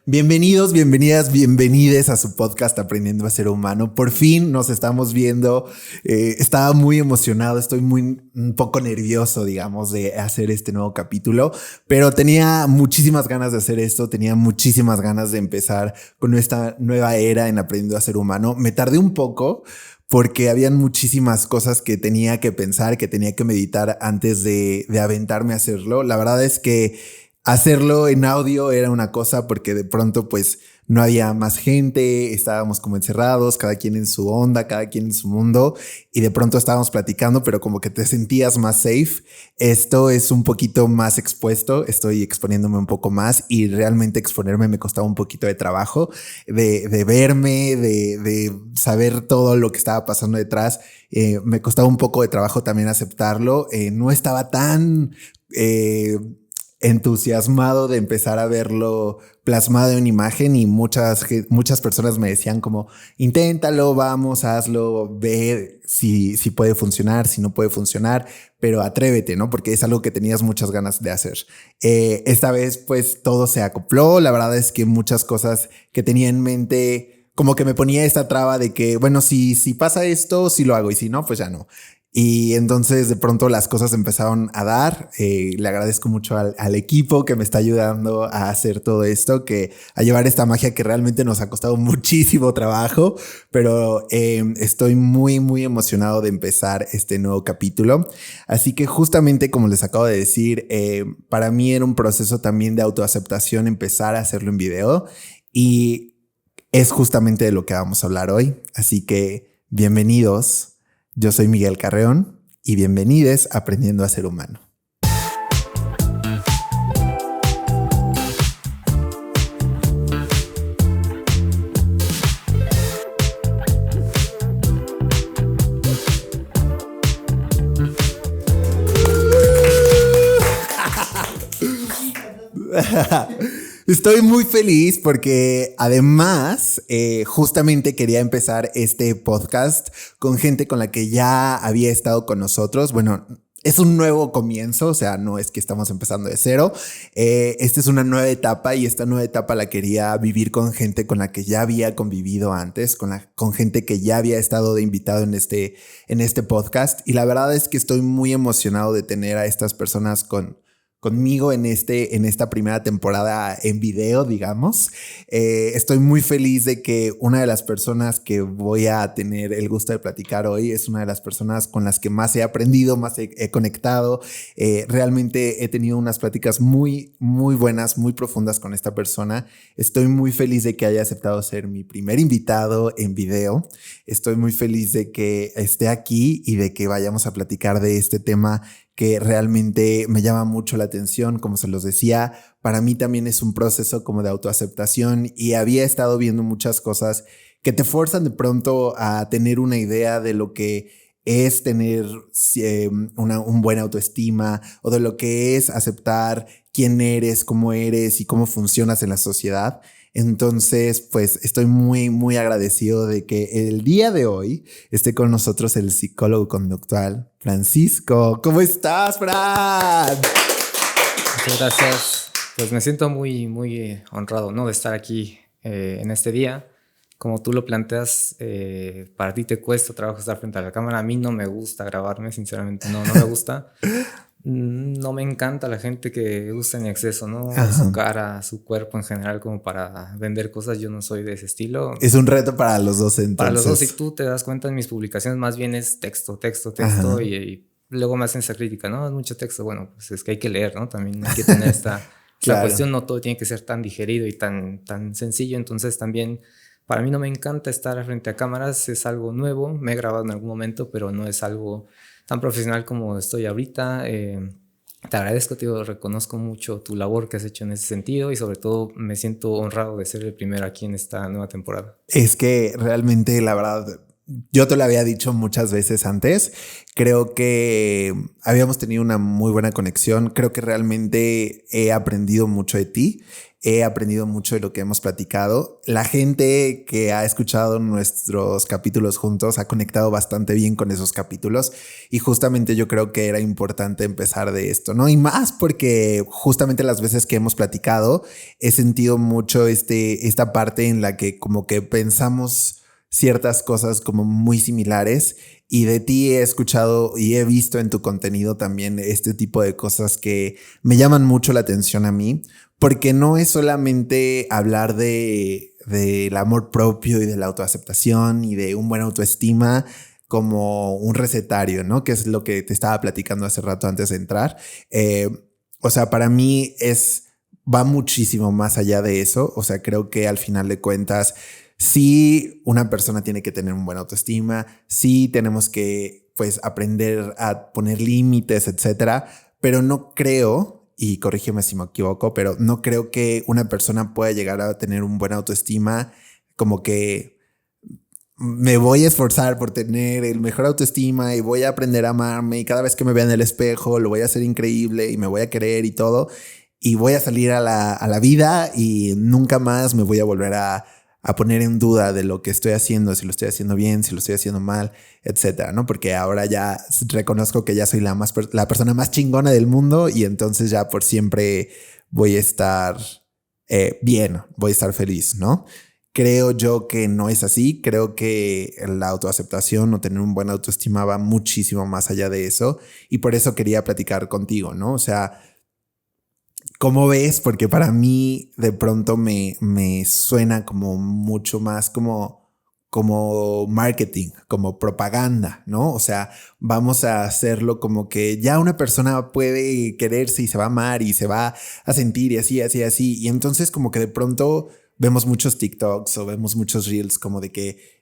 Bienvenidos, bienvenidas, bienvenides a su podcast Aprendiendo a Ser Humano. Por fin nos estamos viendo. Estaba muy emocionado, estoy un poco nervioso, digamos, de hacer este nuevo capítulo, pero tenía muchísimas ganas de hacer esto, tenía muchísimas ganas de empezar con esta nueva era en Aprendiendo a Ser Humano. Me tardé un poco porque habían muchísimas cosas que tenía que pensar, que tenía que meditar antes de aventarme a hacerlo. La verdad es que hacerlo en audio era una cosa porque de pronto pues no había más gente, estábamos como encerrados, cada quien en su onda, cada quien en su mundo y de pronto estábamos platicando, pero como que te sentías más safe. Esto es un poquito más expuesto, estoy exponiéndome un poco más y realmente exponerme me costaba un poquito de trabajo, de verme, de saber todo lo que estaba pasando detrás. Me costaba un poco de trabajo también aceptarlo. No estaba tan entusiasmado de empezar a verlo plasmado en imagen y muchas personas me decían como inténtalo, vamos, hazlo, ve si puede funcionar, si no puede funcionar, pero atrévete, ¿no? Porque es algo que tenías muchas ganas de hacer. Esta vez pues todo se acopló. La verdad es que muchas cosas que tenía en mente como que me ponía esta traba de que bueno, si pasa esto, sí lo hago y si no, pues ya no. Y entonces de pronto las cosas empezaron a dar. Le agradezco mucho al equipo que me está ayudando a hacer todo esto, a llevar esta magia que realmente nos ha costado muchísimo trabajo, pero estoy muy, muy emocionado de empezar este nuevo capítulo. Así que justamente como les acabo de decir, para mí era un proceso también de autoaceptación empezar a hacerlo en video y es justamente de lo que vamos a hablar hoy. Así que bienvenidos. Yo soy Miguel Carreón y bienvenidos a Aprendiendo a Ser Humano. Estoy muy feliz porque además justamente quería empezar este podcast con gente con la que ya había estado con nosotros. Bueno, es un nuevo comienzo, o sea, no es que estamos empezando de cero. Esta es una nueva etapa y esta nueva etapa la quería vivir con gente con la que ya había convivido antes, con gente que ya había estado de invitado en este podcast. Y la verdad es que estoy muy emocionado de tener a estas personas conmigo en esta primera temporada en video, digamos. Estoy muy feliz de que una de las personas que voy a tener el gusto de platicar hoy es una de las personas con las que más he aprendido, más he conectado. Realmente he tenido unas pláticas muy, muy buenas, muy profundas con esta persona. Estoy muy feliz de que haya aceptado ser mi primer invitado en video. Estoy muy feliz de que esté aquí y de que vayamos a platicar de este tema que realmente me llama mucho la atención. Como se los decía, para mí también es un proceso como de autoaceptación y había estado viendo muchas cosas que te fuerzan de pronto a tener una idea de lo que es tener un buen autoestima o de lo que es aceptar quién eres, cómo eres y cómo funcionas en la sociedad. Entonces, pues estoy muy, muy agradecido de que el día de hoy esté con nosotros el psicólogo conductual Francisco. ¿Cómo estás, Fran? Muchas gracias. Pues me siento muy, muy honrado, ¿no? De estar aquí en este día. Como tú lo planteas, para ti te cuesta trabajo estar frente a la cámara. A mí no me gusta grabarme, sinceramente, no me gusta. No me encanta la gente que usa en exceso, ¿no? Ajá. Su cara, su cuerpo en general como para vender cosas. Yo no soy de ese estilo. Es un reto para los dos, entonces. Para los dos, si tú te das cuenta en mis publicaciones, más bien es texto y luego me hacen esa crítica, ¿no? Es mucho texto. Bueno, pues es que hay que leer, ¿no? También hay que tener esta Claro. cuestión. No todo tiene que ser tan digerido y tan sencillo. Entonces también para mí no me encanta estar frente a cámaras. Es algo nuevo. Me he grabado en algún momento, pero no es algo tan profesional como estoy ahorita. Te agradezco, tío, reconozco mucho tu labor que has hecho en ese sentido y sobre todo me siento honrado de ser el primero aquí en esta nueva temporada. Es que realmente, la verdad, yo te lo había dicho muchas veces antes. Creo que habíamos tenido una muy buena conexión. Creo que realmente he aprendido mucho de ti. he aprendido mucho de lo que hemos platicado. La gente que ha escuchado nuestros capítulos juntos ha conectado bastante bien con esos capítulos y justamente yo creo que era importante empezar de esto, ¿no? Y más porque justamente las veces que hemos platicado he sentido mucho esta parte en la que como que pensamos ciertas cosas como muy similares y de ti he escuchado y he visto en tu contenido también este tipo de cosas que me llaman mucho la atención a mí, porque no es solamente hablar del amor propio y de la autoaceptación y de un buen autoestima como un recetario, ¿no? Que es lo que te estaba platicando hace rato antes de entrar. Eh, o sea, para mí va muchísimo más allá de eso. O sea, creo que al final de cuentas, sí, una persona tiene que tener un buen autoestima, sí tenemos que, pues, aprender a poner límites, etcétera, pero no creo, y corrígeme si me equivoco, pero no creo que una persona pueda llegar a tener un buen autoestima como que me voy a esforzar por tener el mejor autoestima y voy a aprender a amarme y cada vez que me vea en el espejo lo voy a hacer increíble y me voy a querer y todo y voy a salir a la vida y nunca más me voy a volver a poner en duda de lo que estoy haciendo, si lo estoy haciendo bien, si lo estoy haciendo mal, etcétera, ¿no? Porque ahora ya reconozco que ya soy la persona más chingona del mundo y entonces ya por siempre voy a estar bien, voy a estar feliz, ¿no? Creo yo que no es así. Creo que la autoaceptación o tener un buen autoestima va muchísimo más allá de eso. Y por eso quería platicar contigo, ¿no? O sea, ¿cómo ves? Porque para mí de pronto me suena como mucho más como marketing, como propaganda, ¿no? O sea, vamos a hacerlo como que ya una persona puede quererse y se va a amar y se va a sentir y así, así, así. Y entonces como que de pronto vemos muchos TikToks o vemos muchos Reels como de que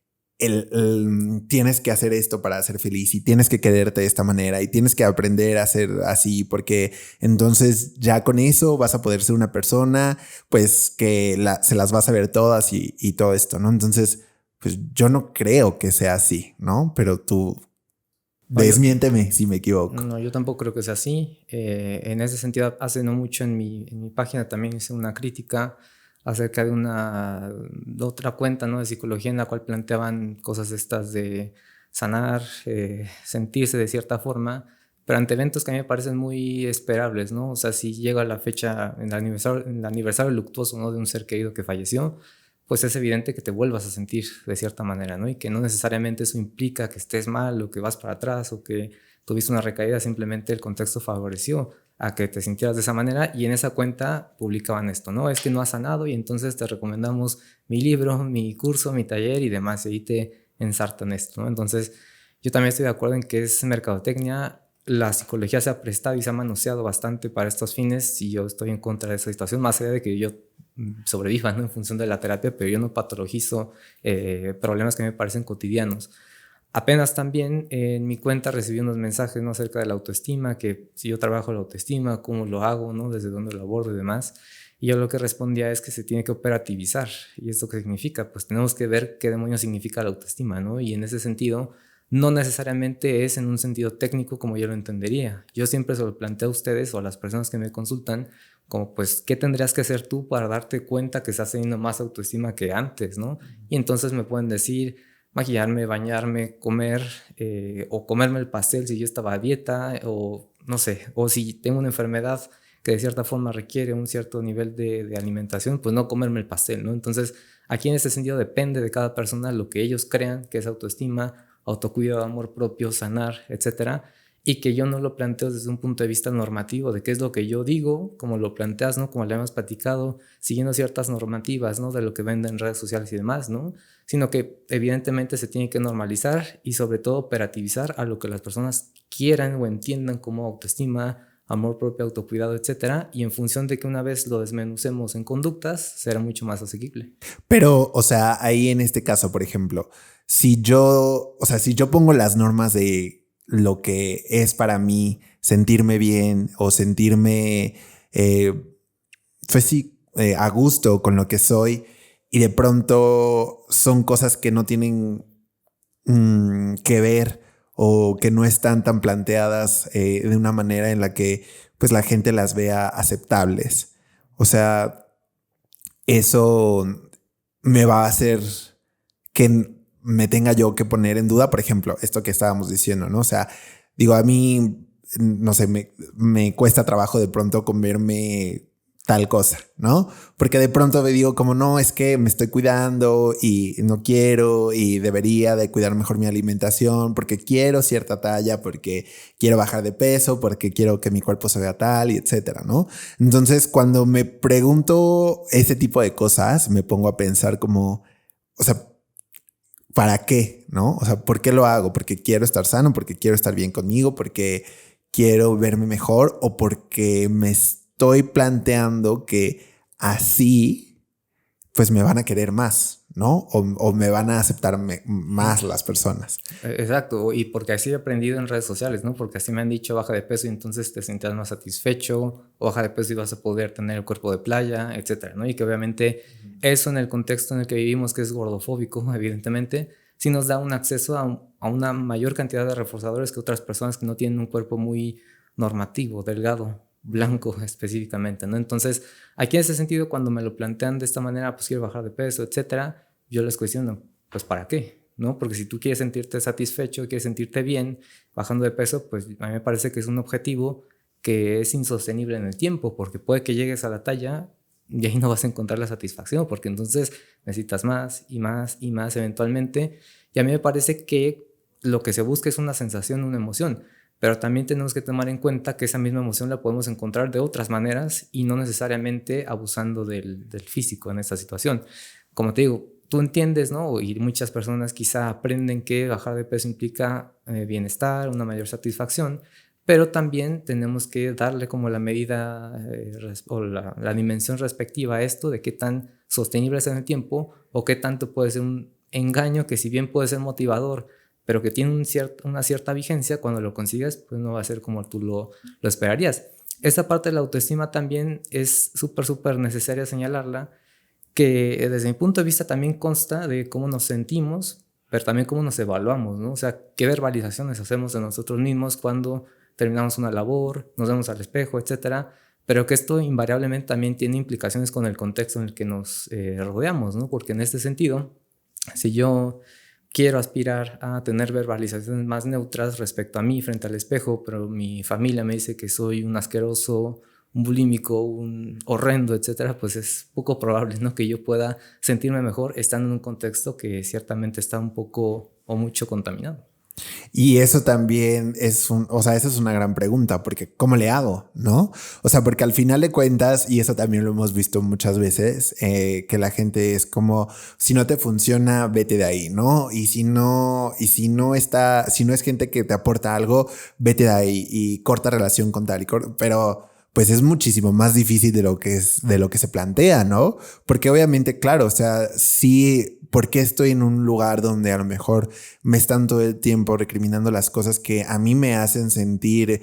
tienes que hacer esto para ser feliz y tienes que quererte de esta manera y tienes que aprender a ser así porque entonces ya con eso vas a poder ser una persona pues que se las vas a ver todas y todo esto, ¿no? Entonces pues yo no creo que sea así, ¿no? Pero tú desmiénteme si me equivoco. No, yo tampoco creo que sea así. En ese sentido, hace no mucho en mi página también hice una crítica acerca de otra cuenta, ¿no?, de psicología en la cual planteaban cosas estas de sanar, sentirse de cierta forma, pero ante eventos que a mí me parecen muy esperables, ¿no? O sea, si llega la fecha, en el aniversario luctuoso, ¿no?, de un ser querido que falleció, pues es evidente que te vuelvas a sentir de cierta manera, ¿no? Y que no necesariamente eso implica que estés mal o que vas para atrás o que tuviste una recaída, simplemente el contexto favoreció a que te sintieras de esa manera y en esa cuenta publicaban esto, ¿no? Es que no has sanado y entonces te recomendamos mi libro, mi curso, mi taller y demás, y ahí te ensartan esto, ¿no? Entonces yo también estoy de acuerdo en que es mercadotecnia, la psicología se ha prestado y se ha manoseado bastante para estos fines y yo estoy en contra de esa situación, más allá de que yo sobreviva, ¿no?, en función de la terapia, pero yo no patologizo problemas que me parecen cotidianos. Apenas también en mi cuenta recibí unos mensajes, ¿no?, acerca de la autoestima, que si yo trabajo la autoestima, cómo lo hago, ¿no?, desde dónde lo abordo y demás. Y yo lo que respondía es que se tiene que operativizar. ¿Y esto qué significa? Pues tenemos que ver qué demonios significa la autoestima, ¿no? Y en ese sentido, no necesariamente es en un sentido técnico como yo lo entendería. Yo siempre se lo planteo a ustedes o a las personas que me consultan como, pues, ¿qué tendrías que hacer tú para darte cuenta que estás teniendo más autoestima que antes, ¿no? Y entonces me pueden decir maquillarme, bañarme, comer o comerme el pastel si yo estaba a dieta o no sé, o si tengo una enfermedad que de cierta forma requiere un cierto nivel de alimentación, pues no comerme el pastel, ¿no? Entonces aquí en ese sentido depende de cada persona lo que ellos crean que es autoestima, autocuidado, amor propio, sanar, etcétera, y que yo no lo planteo desde un punto de vista normativo, de qué es lo que yo digo, como lo planteas, ¿no?, como le hemos platicado, siguiendo ciertas normativas, ¿no?, de lo que venden en redes sociales y demás, ¿no?, sino que evidentemente se tiene que normalizar y sobre todo operativizar a lo que las personas quieran o entiendan como autoestima, amor propio, autocuidado, etcétera, y en función de que una vez lo desmenucemos en conductas, será mucho más asequible. Pero, o sea, ahí en este caso, por ejemplo, si yo pongo las normas de lo que es para mí sentirme bien o sentirme, pues sí, a gusto con lo que soy y de pronto son cosas que no tienen que ver o que no están tan planteadas de una manera en la que pues la gente las vea aceptables. O sea, eso me va a hacer que me tenga yo que poner en duda, por ejemplo, esto que estábamos diciendo, ¿no? O sea, digo, a mí, no sé, me cuesta trabajo de pronto comerme tal cosa, ¿no? Porque de pronto me digo como, no, es que me estoy cuidando y no quiero y debería de cuidar mejor mi alimentación porque quiero cierta talla, porque quiero bajar de peso, porque quiero que mi cuerpo se vea tal y etcétera, ¿no? Entonces, cuando me pregunto ese tipo de cosas, me pongo a pensar como, o sea, ¿para qué? ¿No? O sea, ¿por qué lo hago? ¿Porque quiero estar sano? ¿Porque quiero estar bien conmigo? ¿Porque quiero verme mejor? ¿O porque me estoy planteando que así, pues me van a querer más, ¿no? O me van a aceptar más las personas. Exacto, y porque así he aprendido en redes sociales, ¿no? Porque así me han dicho baja de peso y entonces te sentirás más satisfecho, o baja de peso y vas a poder tener el cuerpo de playa, etcétera, ¿no? Y que obviamente eso en el contexto en el que vivimos, que es gordofóbico, evidentemente, sí nos da un acceso a una mayor cantidad de reforzadores que otras personas que no tienen un cuerpo muy normativo, delgado, blanco específicamente, ¿no? Entonces, aquí en ese sentido, cuando me lo plantean de esta manera, pues quiero bajar de peso, etcétera, yo les cuestiono, pues ¿para qué? ¿No? Porque si tú quieres sentirte satisfecho, quieres sentirte bien bajando de peso, pues a mí me parece que es un objetivo que es insostenible en el tiempo, porque puede que llegues a la talla y ahí no vas a encontrar la satisfacción, porque entonces necesitas más y más y más eventualmente. Y a mí me parece que lo que se busca es una sensación, una emoción, pero también tenemos que tomar en cuenta que esa misma emoción la podemos encontrar de otras maneras y no necesariamente abusando del físico en esta situación. Como te digo, tú entiendes, ¿no? Y muchas personas quizá aprenden que bajar de peso implica bienestar, una mayor satisfacción, pero también tenemos que darle como la medida o la dimensión respectiva a esto de qué tan sostenible es en el tiempo o qué tanto puede ser un engaño que si bien puede ser motivador, pero que tiene una cierta vigencia, cuando lo consigues, pues no va a ser como tú lo esperarías. Esta parte de la autoestima también es súper necesaria señalarla, que desde mi punto de vista también consta de cómo nos sentimos, pero también cómo nos evaluamos, ¿no? O sea, qué verbalizaciones hacemos de nosotros mismos cuando terminamos una labor, nos vemos al espejo, etcétera, pero que esto invariablemente también tiene implicaciones con el contexto en el que nos rodeamos, ¿no? Porque en este sentido, si yo quiero aspirar a tener verbalizaciones más neutras respecto a mí frente al espejo, pero mi familia me dice que soy un asqueroso, un bulímico, un horrendo, etcétera, pues es poco probable, ¿no?, que yo pueda sentirme mejor estando en un contexto que ciertamente está un poco o mucho contaminado. Y eso también o sea, esa es una gran pregunta, porque ¿cómo le hago? ¿No? O sea, porque al final de cuentas, y eso también lo hemos visto muchas veces, que la gente es como, si no te funciona, vete de ahí, ¿no? Si no es gente que te aporta algo, vete de ahí y corta relación con tal, pero pues es muchísimo más difícil de lo que se plantea, ¿no? Porque obviamente, claro, o sea, sí, ¿por qué estoy en un lugar donde a lo mejor me están todo el tiempo recriminando las cosas que a mí me hacen sentir,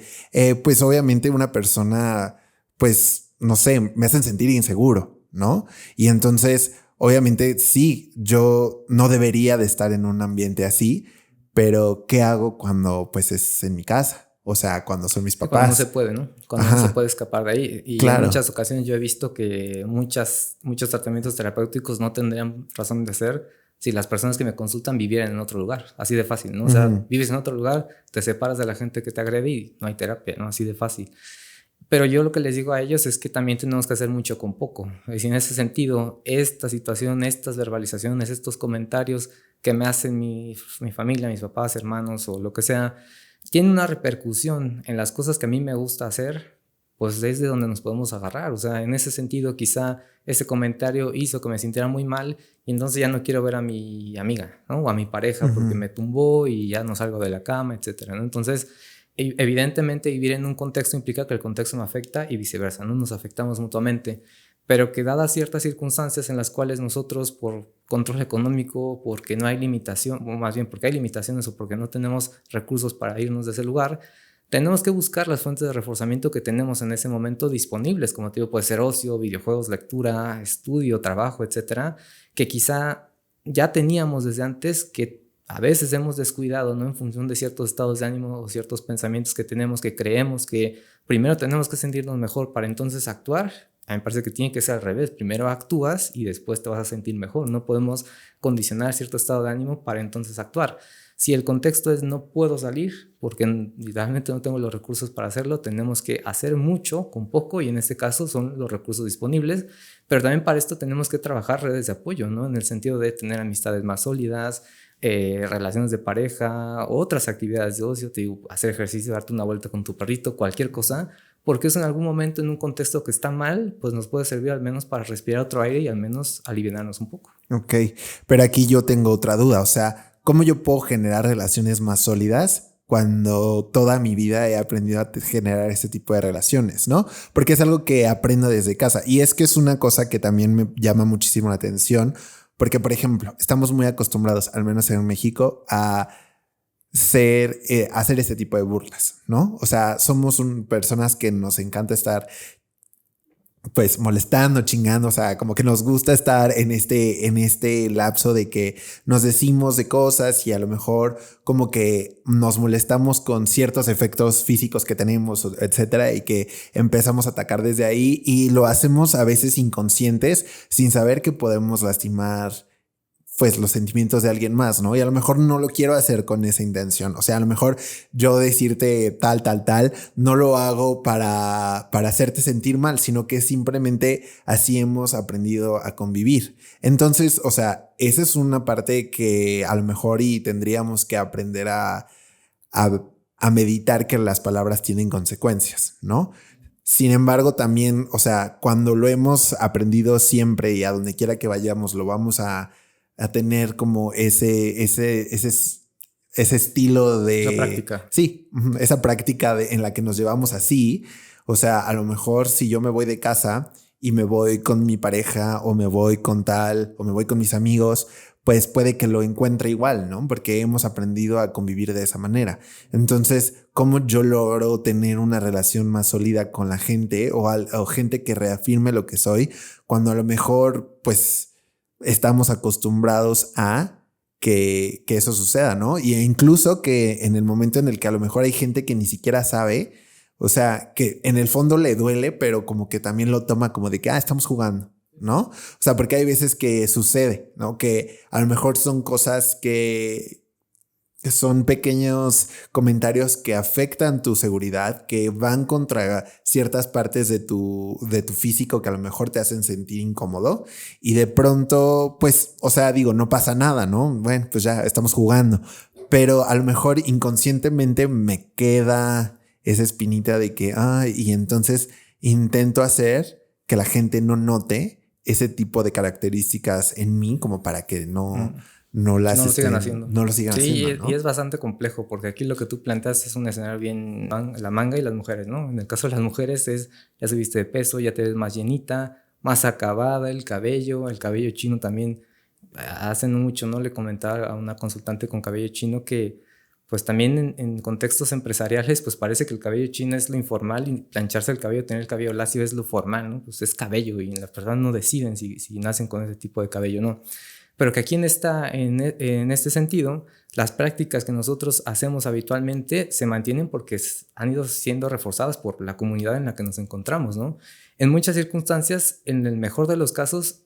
pues obviamente una persona, pues, no sé, me hacen sentir inseguro, ¿no? Y entonces, obviamente, sí, yo no debería de estar en un ambiente así, pero ¿qué hago cuando pues es en mi casa? O sea, cuando son mis Cuando no se papás. puede, ¿no? Cuando no se Ajá, puede escapar de ahí. Y en claro. muchas ocasiones yo he visto que muchos tratamientos terapéuticos no tendrían razón de ser si las personas que me consultan vivieran en otro lugar. Así de fácil, ¿no? O sea, Ujú. vives en otro lugar, te separas de la gente que te agrede y no hay terapia, ¿no? Así de fácil. Pero yo lo que les digo a ellos es que también tenemos que hacer mucho con poco. Y en ese sentido, esta situación, estas verbalizaciones, estos comentarios que me hacen mi familia, mis papás, hermanos o lo que sea, tienen una repercusión en las cosas que a mí me gusta hacer, pues es de donde nos podemos agarrar. O sea, en ese sentido, quizá ese comentario hizo que me sintiera muy mal y entonces ya no quiero ver a mi amiga, ¿no?, o a mi pareja porque Ujú. me tumbó y ya no salgo de la cama, etcétera, ¿no? Entonces, evidentemente vivir en un contexto implica que el contexto me afecta y viceversa, ¿no? Nos afectamos mutuamente, pero que dadas ciertas circunstancias en las cuales nosotros por control económico, porque no hay limitación, o más bien porque hay limitaciones o porque no tenemos recursos para irnos de ese lugar, tenemos que buscar las fuentes de reforzamiento que tenemos en ese momento disponibles, como te digo, puede ser ocio, videojuegos, lectura, estudio, trabajo, etcétera, que quizá ya teníamos desde antes, que a veces hemos descuidado, ¿no?, en función de ciertos estados de ánimo o ciertos pensamientos que tenemos, que creemos que primero tenemos que sentirnos mejor para entonces actuar, A mí me parece que tiene que ser al revés. Primero actúas y después te vas a sentir mejor. No podemos condicionar cierto estado de ánimo para entonces actuar. Si el contexto es no puedo salir porque literalmente no tengo los recursos para hacerlo, tenemos que hacer mucho con poco, y en este caso son los recursos disponibles. Pero también para esto tenemos que trabajar redes de apoyo, ¿no? En el sentido de tener amistades más sólidas, relaciones de pareja, otras actividades de ocio, te digo, hacer ejercicio, darte una vuelta con tu perrito, cualquier cosa, porque eso en algún momento en un contexto que está mal, pues nos puede servir al menos para respirar otro aire y al menos aliviarnos un poco. Ok, pero aquí yo tengo otra duda, o sea, ¿cómo yo puedo generar relaciones más sólidas cuando toda mi vida he aprendido a generar ese tipo de relaciones, ¿no? Porque es algo que aprendo desde casa, y es que es una cosa que también me llama muchísimo la atención, porque, por ejemplo, estamos muy acostumbrados, al menos en México, a hacer ese tipo de burlas, ¿no? O sea, somos personas que nos encanta estar pues molestando, chingando, o sea, como que nos gusta estar en este lapso de que nos decimos de cosas y a lo mejor como que nos molestamos con ciertos efectos físicos que tenemos, etcétera, y que empezamos a atacar desde ahí, y lo hacemos a veces inconscientes sin saber que podemos lastimar pues los sentimientos de alguien más, ¿no? Y a lo mejor no lo quiero hacer con esa intención. O sea, a lo mejor yo decirte tal, no lo hago para hacerte sentir mal, sino que simplemente así hemos aprendido a convivir. Entonces, o sea, esa es una parte que a lo mejor y tendríamos que aprender a meditar, que las palabras tienen consecuencias, ¿no? Sin embargo, también, o sea, cuando lo hemos aprendido siempre y a donde quiera que vayamos, lo vamos a tener como ese estilo de... La práctica. Sí, esa práctica en la que nos llevamos así. O sea, a lo mejor si yo me voy de casa y me voy con mi pareja o me voy con tal o me voy con mis amigos, pues puede que lo encuentre igual, ¿no? Porque hemos aprendido a convivir de esa manera. Entonces, ¿cómo yo logro tener una relación más sólida con la gente o gente que reafirme lo que soy cuando a lo mejor, pues, estamos acostumbrados a que eso suceda, ¿no? Y incluso que en el momento en el que a lo mejor hay gente que ni siquiera sabe, o sea, que en el fondo le duele, pero como que también lo toma como de que, estamos jugando, ¿no? O sea, porque hay veces que sucede, ¿no? Que a lo mejor son cosas que son pequeños comentarios que afectan tu seguridad, que van contra ciertas partes de tu físico que a lo mejor te hacen sentir incómodo, y de pronto, pues, o sea, digo, no pasa nada, ¿no? Bueno, pues ya estamos jugando, pero a lo mejor inconscientemente me queda esa espinita de que, y entonces intento hacer que la gente no note ese tipo de características en mí como para que no lo sigan haciendo. No lo sigan haciendo, ¿no? Y es bastante complejo, porque aquí lo que tú planteas es un escenario bien la manga y las mujeres, ¿no? En el caso de las mujeres es ya subiste de peso, ya te ves más llenita, más acabada, el cabello chino también. Hace no mucho, ¿no? Le comentaba a una consultante con cabello chino que pues también en contextos empresariales pues parece que el cabello chino es lo informal y plancharse el cabello, tener el cabello lacio es lo formal, ¿no? Pues es cabello y las personas no deciden si nacen con ese tipo de cabello, ¿no? Pero que aquí en este sentido, las prácticas que nosotros hacemos habitualmente se mantienen porque han ido siendo reforzadas por la comunidad en la que nos encontramos, ¿no? En muchas circunstancias, en el mejor de los casos,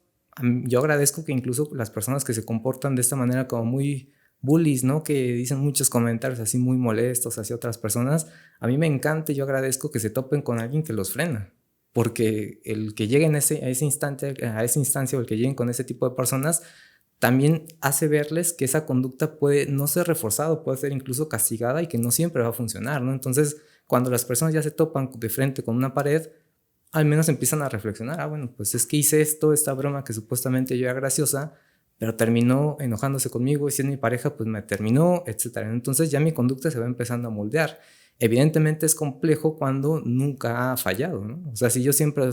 yo agradezco que incluso las personas que se comportan de esta manera como muy bullies, ¿no? Que dicen muchos comentarios así muy molestos hacia otras personas, a mí me encanta y yo agradezco que se topen con alguien que los frena. Porque el que lleguen a esa instancia o el que lleguen con ese tipo de personas también hace verles que esa conducta puede no ser reforzada, puede ser incluso castigada y que no siempre va a funcionar, ¿no? Entonces, cuando las personas ya se topan de frente con una pared, al menos empiezan a reflexionar, bueno, pues es que hice esta broma que supuestamente yo era graciosa, pero terminó enojándose conmigo y si es mi pareja, pues me terminó, etc. Entonces ya mi conducta se va empezando a moldear. Evidentemente es complejo cuando nunca ha fallado, ¿no? O sea, si yo siempre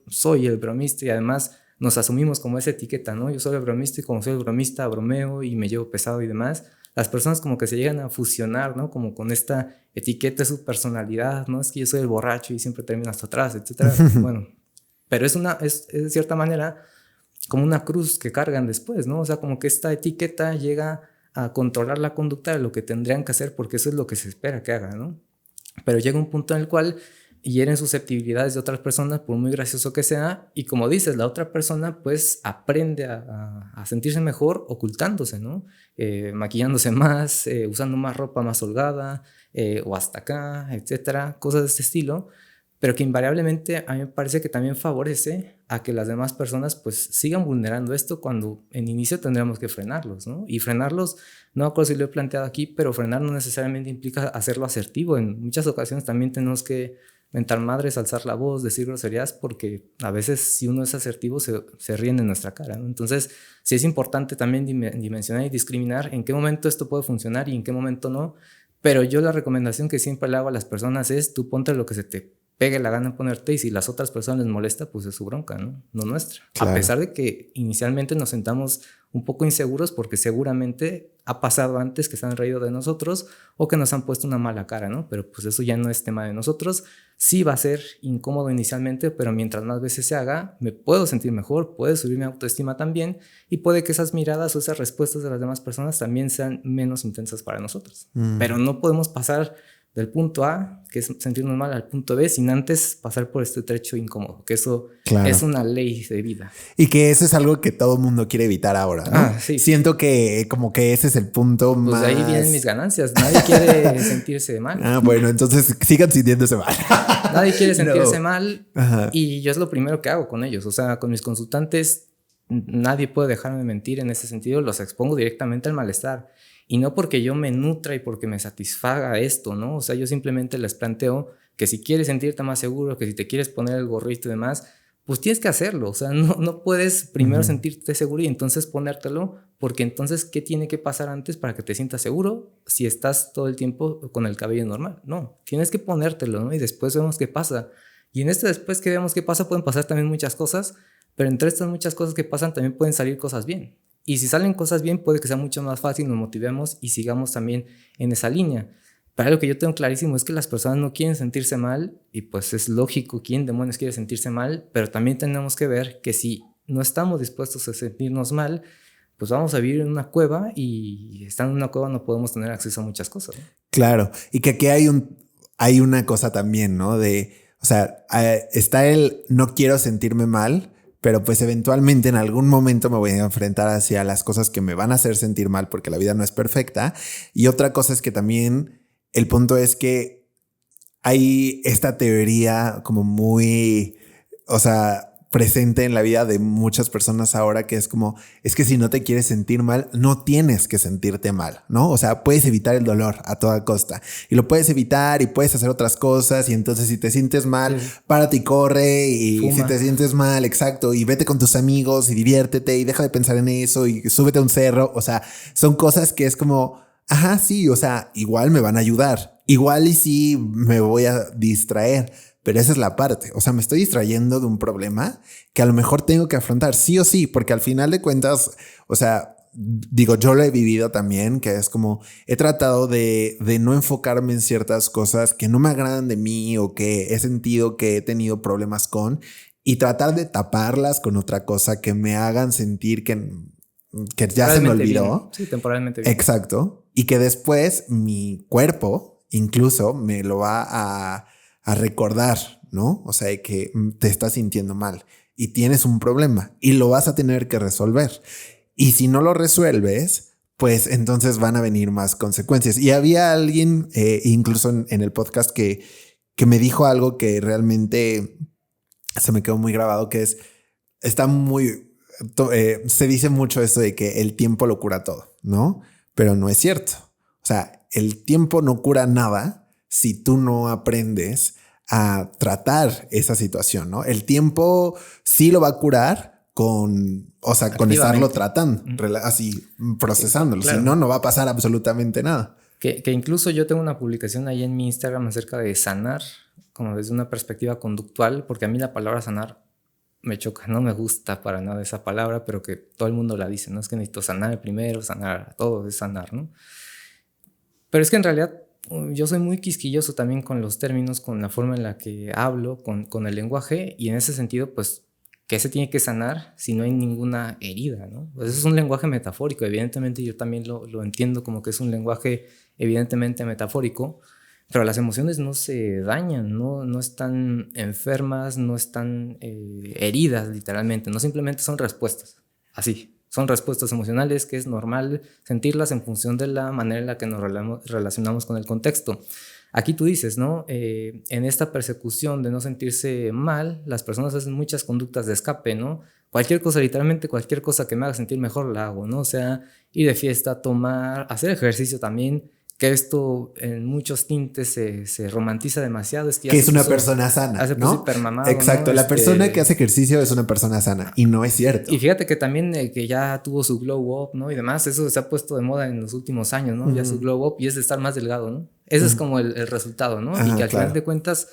soy el bromista y además nos asumimos como esa etiqueta, ¿no? Yo soy el bromista y como soy el bromista bromeo y me llevo pesado y demás, las personas como que se llegan a fusionar, ¿no? Como con esta etiqueta de su personalidad, ¿no? Es que yo soy el borracho y siempre termino hasta atrás, etc. Bueno, pero es de cierta manera como una cruz que cargan después, ¿no? O sea, como que esta etiqueta llega a controlar la conducta de lo que tendrían que hacer porque eso es lo que se espera que hagan, ¿no? Pero llega un punto en el cual hieren susceptibilidades de otras personas por muy gracioso que sea, y como dices, la otra persona pues aprende a sentirse mejor ocultándose, ¿no? Maquillándose más, usando más ropa más holgada, o hasta acá, etcétera, cosas de este estilo, pero que invariablemente a mí me parece que también favorece a que las demás personas pues sigan vulnerando esto, cuando en inicio tendríamos que frenarlos, ¿no? Y frenarlos, no me acuerdo si lo he planteado aquí, pero frenar no necesariamente implica hacerlo asertivo. En muchas ocasiones también tenemos que mentar madres, alzar la voz, decir groserías, porque a veces si uno es asertivo se ríen en nuestra cara, ¿no? Entonces sí es importante también dimensionar y discriminar en qué momento esto puede funcionar y en qué momento no. Pero yo la recomendación que siempre le hago a las personas es: tú ponte lo que se te pegue la gana en ponerte, y si las otras personas les molesta, pues es su bronca, ¿no? No nuestra. Claro. A pesar de que inicialmente nos sentamos un poco inseguros, porque seguramente ha pasado antes que se han reído de nosotros o que nos han puesto una mala cara, ¿no? Pero pues eso ya no es tema de nosotros. Sí va a ser incómodo inicialmente, pero mientras más veces se haga, me puedo sentir mejor, puede subir mi autoestima también, y puede que esas miradas o esas respuestas de las demás personas también sean menos intensas para nosotros. Pero no podemos pasar del punto A, que es sentirnos mal, al punto B sin antes pasar por este trecho incómodo, que eso es una ley de vida. Y que eso es algo que todo mundo quiere evitar ahora, ¿no? Sí. Siento que como que ese es el punto pues más... Pues ahí vienen mis ganancias. Nadie quiere sentirse mal. Bueno, entonces sigan sintiéndose mal. Nadie quiere sentirse mal. Ajá. Y yo es lo primero que hago con ellos. O sea, con mis consultantes, nadie puede dejarme mentir en ese sentido. Los expongo directamente al malestar. Y no porque yo me nutra y porque me satisfaga esto, ¿no? O sea, yo simplemente les planteo que si quieres sentirte más seguro, que si te quieres poner el gorrito y demás, pues tienes que hacerlo. O sea, no puedes primero sentirte seguro y entonces ponértelo, porque entonces, ¿qué tiene que pasar antes para que te sientas seguro si estás todo el tiempo con el cabello normal? No, tienes que ponértelo, ¿no? Y después vemos qué pasa. Y en después que veamos qué pasa, pueden pasar también muchas cosas, pero entre estas muchas cosas que pasan también pueden salir cosas bien. Y si salen cosas bien, puede que sea mucho más fácil, nos motivemos y sigamos también en esa línea. Pero algo que yo tengo clarísimo es que las personas no quieren sentirse mal, y pues es lógico, ¿quién demonios quiere sentirse mal? Pero también tenemos que ver que si no estamos dispuestos a sentirnos mal, pues vamos a vivir en una cueva, y estando en una cueva no podemos tener acceso a muchas cosas, ¿no? Claro, y que aquí hay una cosa también, ¿no? O sea, está el no quiero sentirme mal, pero pues eventualmente en algún momento me voy a enfrentar hacia las cosas que me van a hacer sentir mal, porque la vida no es perfecta. Y otra cosa es que también el punto es que hay esta teoría como muy, o sea, presente en la vida de muchas personas ahora, que es como, es que si no te quieres sentir mal, no tienes que sentirte mal, ¿no? O sea, puedes evitar el dolor a toda costa, y lo puedes evitar y puedes hacer otras cosas, y entonces si te sientes mal, párate y corre, y fuma. Si te sientes mal, exacto, y vete con tus amigos y diviértete y deja de pensar en eso y súbete a un cerro. O sea, son cosas que es como, ajá, sí, o sea, igual me van a ayudar, igual y sí me voy a distraer. Pero esa es la parte, o sea, me estoy distrayendo de un problema que a lo mejor tengo que afrontar sí o sí, porque al final de cuentas, o sea, digo, yo lo he vivido también, que es como, he tratado de no enfocarme en ciertas cosas que no me agradan de mí o que he sentido que he tenido problemas con, y tratar de taparlas con otra cosa que me hagan sentir que ya se me olvidó. Bien. Sí, temporalmente bien. Exacto. Y que después mi cuerpo incluso me lo va a recordar, ¿no? O sea, que te estás sintiendo mal y tienes un problema y lo vas a tener que resolver. Y si no lo resuelves, pues entonces van a venir más consecuencias. Y había alguien, incluso en el podcast, que me dijo algo que realmente se me quedó muy grabado, que está muy... se dice mucho esto de que el tiempo lo cura todo, ¿no? Pero no es cierto. O sea, el tiempo no cura nada si tú no aprendes a tratar esa situación, ¿no? El tiempo sí lo va a curar con estarlo tratando, así procesándolo. Claro. Si no, no va a pasar absolutamente nada. Que incluso yo tengo una publicación ahí en mi Instagram acerca de sanar, como desde una perspectiva conductual, porque a mí la palabra sanar me choca, no me gusta para nada esa palabra, pero que todo el mundo la dice, ¿no? Es que necesito sanar primero, sanar, todo es sanar, ¿no? Pero es que en realidad yo soy muy quisquilloso también con los términos, con la forma en la que hablo, con el lenguaje, y en ese sentido, pues, ¿qué se tiene que sanar si no hay ninguna herida, ¿no? Pues eso es un lenguaje metafórico, evidentemente yo también lo entiendo como que es un lenguaje evidentemente metafórico, Pero las emociones no se dañan, no están enfermas, no están heridas literalmente, no simplemente son respuestas, así. Son respuestas emocionales que es normal sentirlas en función de la manera en la que nos relacionamos con el contexto. Aquí tú dices, ¿no? En esta persecución de no sentirse mal, las personas hacen muchas conductas de escape, ¿no? Cualquier cosa, literalmente cualquier cosa que me haga sentir mejor la hago, ¿no? O sea, ir de fiesta, tomar, hacer ejercicio también, que esto en muchos tintes se romantiza demasiado. Es que, que es una persona sana, ¿no? Hipermamado, exacto, ¿no? la persona que hace ejercicio es una persona sana y no es cierto. Y fíjate que también que ya tuvo su glow up, ¿no? Y demás, eso se ha puesto de moda en los últimos años, ¿no? Ya su glow up y es de estar más delgado, ¿no? Ese es como el resultado, ¿no? Y que al final de cuentas,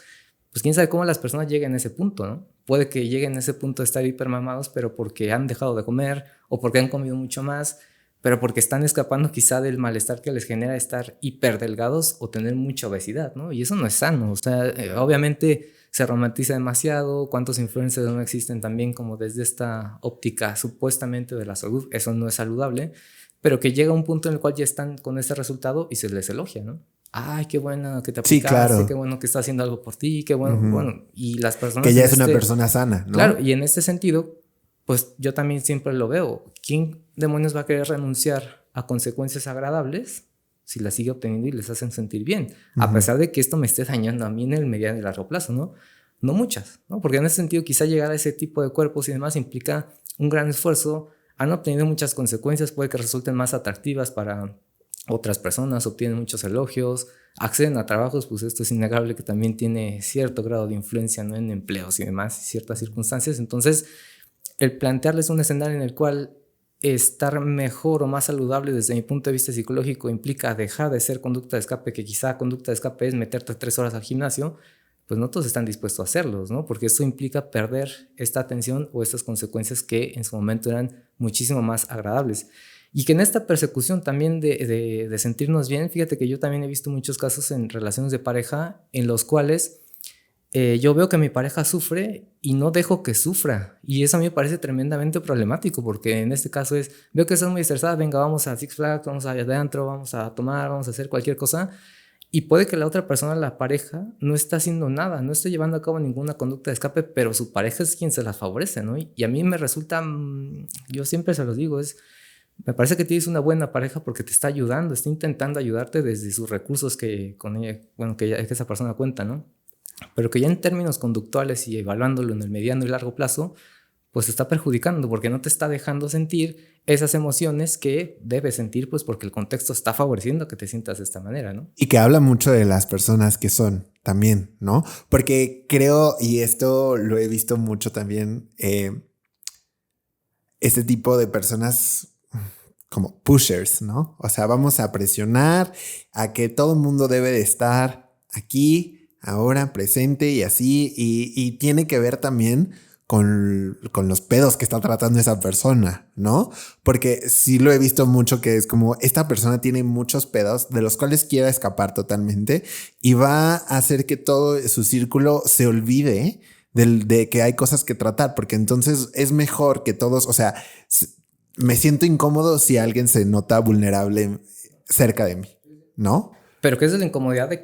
pues quién sabe cómo las personas lleguen a ese punto, ¿no? Puede que lleguen a ese punto de estar hipermamados, pero porque han dejado de comer o porque han comido mucho más, pero porque están escapando quizá del malestar que les genera estar hiperdelgados o tener mucha obesidad, ¿no? Y eso no es sano, o sea, obviamente se romantiza demasiado, cuántos influencers no existen también como desde esta óptica supuestamente de la salud, eso no es saludable, pero que llega un punto en el cual ya están con ese resultado y se les elogia, ¿no? Ay, qué bueno que te aplicaste, sí, claro. Qué bueno que está haciendo algo por ti, qué bueno, bueno, y las personas... Que ya es una persona sana, ¿no? Claro, y en este sentido, pues yo también siempre lo veo. ¿Quién demonios va a querer renunciar a consecuencias agradables si las sigue obteniendo y les hacen sentir bien? A pesar de que esto me esté dañando a mí en el mediano y largo plazo, ¿no? No muchas, ¿no? Porque en ese sentido quizá llegar a ese tipo de cuerpos y demás implica un gran esfuerzo. Han obtenido muchas consecuencias, puede que resulten más atractivas para otras personas, obtienen muchos elogios, acceden a trabajos, pues esto es innegable que también tiene cierto grado de influencia, ¿no? En empleos y demás, y ciertas circunstancias. Entonces, el plantearles un escenario en el cual estar mejor o más saludable desde mi punto de vista psicológico implica dejar de ser conducta de escape, que quizá conducta de escape es meterte 3 horas al gimnasio, pues no todos están dispuestos a hacerlos, ¿no? Porque eso implica perder esta atención o estas consecuencias que en su momento eran muchísimo más agradables. Y que en esta persecución también de sentirnos bien, fíjate que yo también he visto muchos casos en relaciones de pareja en los cuales yo veo que mi pareja sufre y no dejo que sufra. Y eso a mí me parece tremendamente problemático, porque en este caso veo que estás muy estresada, venga, vamos a Six Flags, vamos a adentro, vamos a tomar, vamos a hacer cualquier cosa. Y puede que la otra persona, la pareja, no está haciendo nada, no está llevando a cabo ninguna conducta de escape, pero su pareja es quien se la favorece, ¿no? Y a mí me resulta, yo siempre se los digo, me parece que tienes una buena pareja porque te está ayudando, está intentando ayudarte desde sus recursos que con ella, bueno, que esa persona cuenta, ¿no? Pero que ya en términos conductuales y evaluándolo en el mediano y largo plazo, pues te está perjudicando porque no te está dejando sentir esas emociones que debes sentir, pues porque el contexto está favoreciendo que te sientas de esta manera, ¿no? Y que habla mucho de las personas que son también, ¿no? Porque creo, y esto lo he visto mucho también, este tipo de personas como pushers, ¿no? O sea, vamos a presionar a que todo el mundo debe de estar aquí, ahora, presente y así, y tiene que ver también con los pedos que está tratando esa persona, ¿no? Porque sí lo he visto mucho que es como esta persona tiene muchos pedos de los cuales quiere escapar totalmente y va a hacer que todo su círculo se olvide de que hay cosas que tratar, porque entonces es mejor que todos, o sea, me siento incómodo si alguien se nota vulnerable cerca de mí, ¿no? Pero que es de la incomodidad de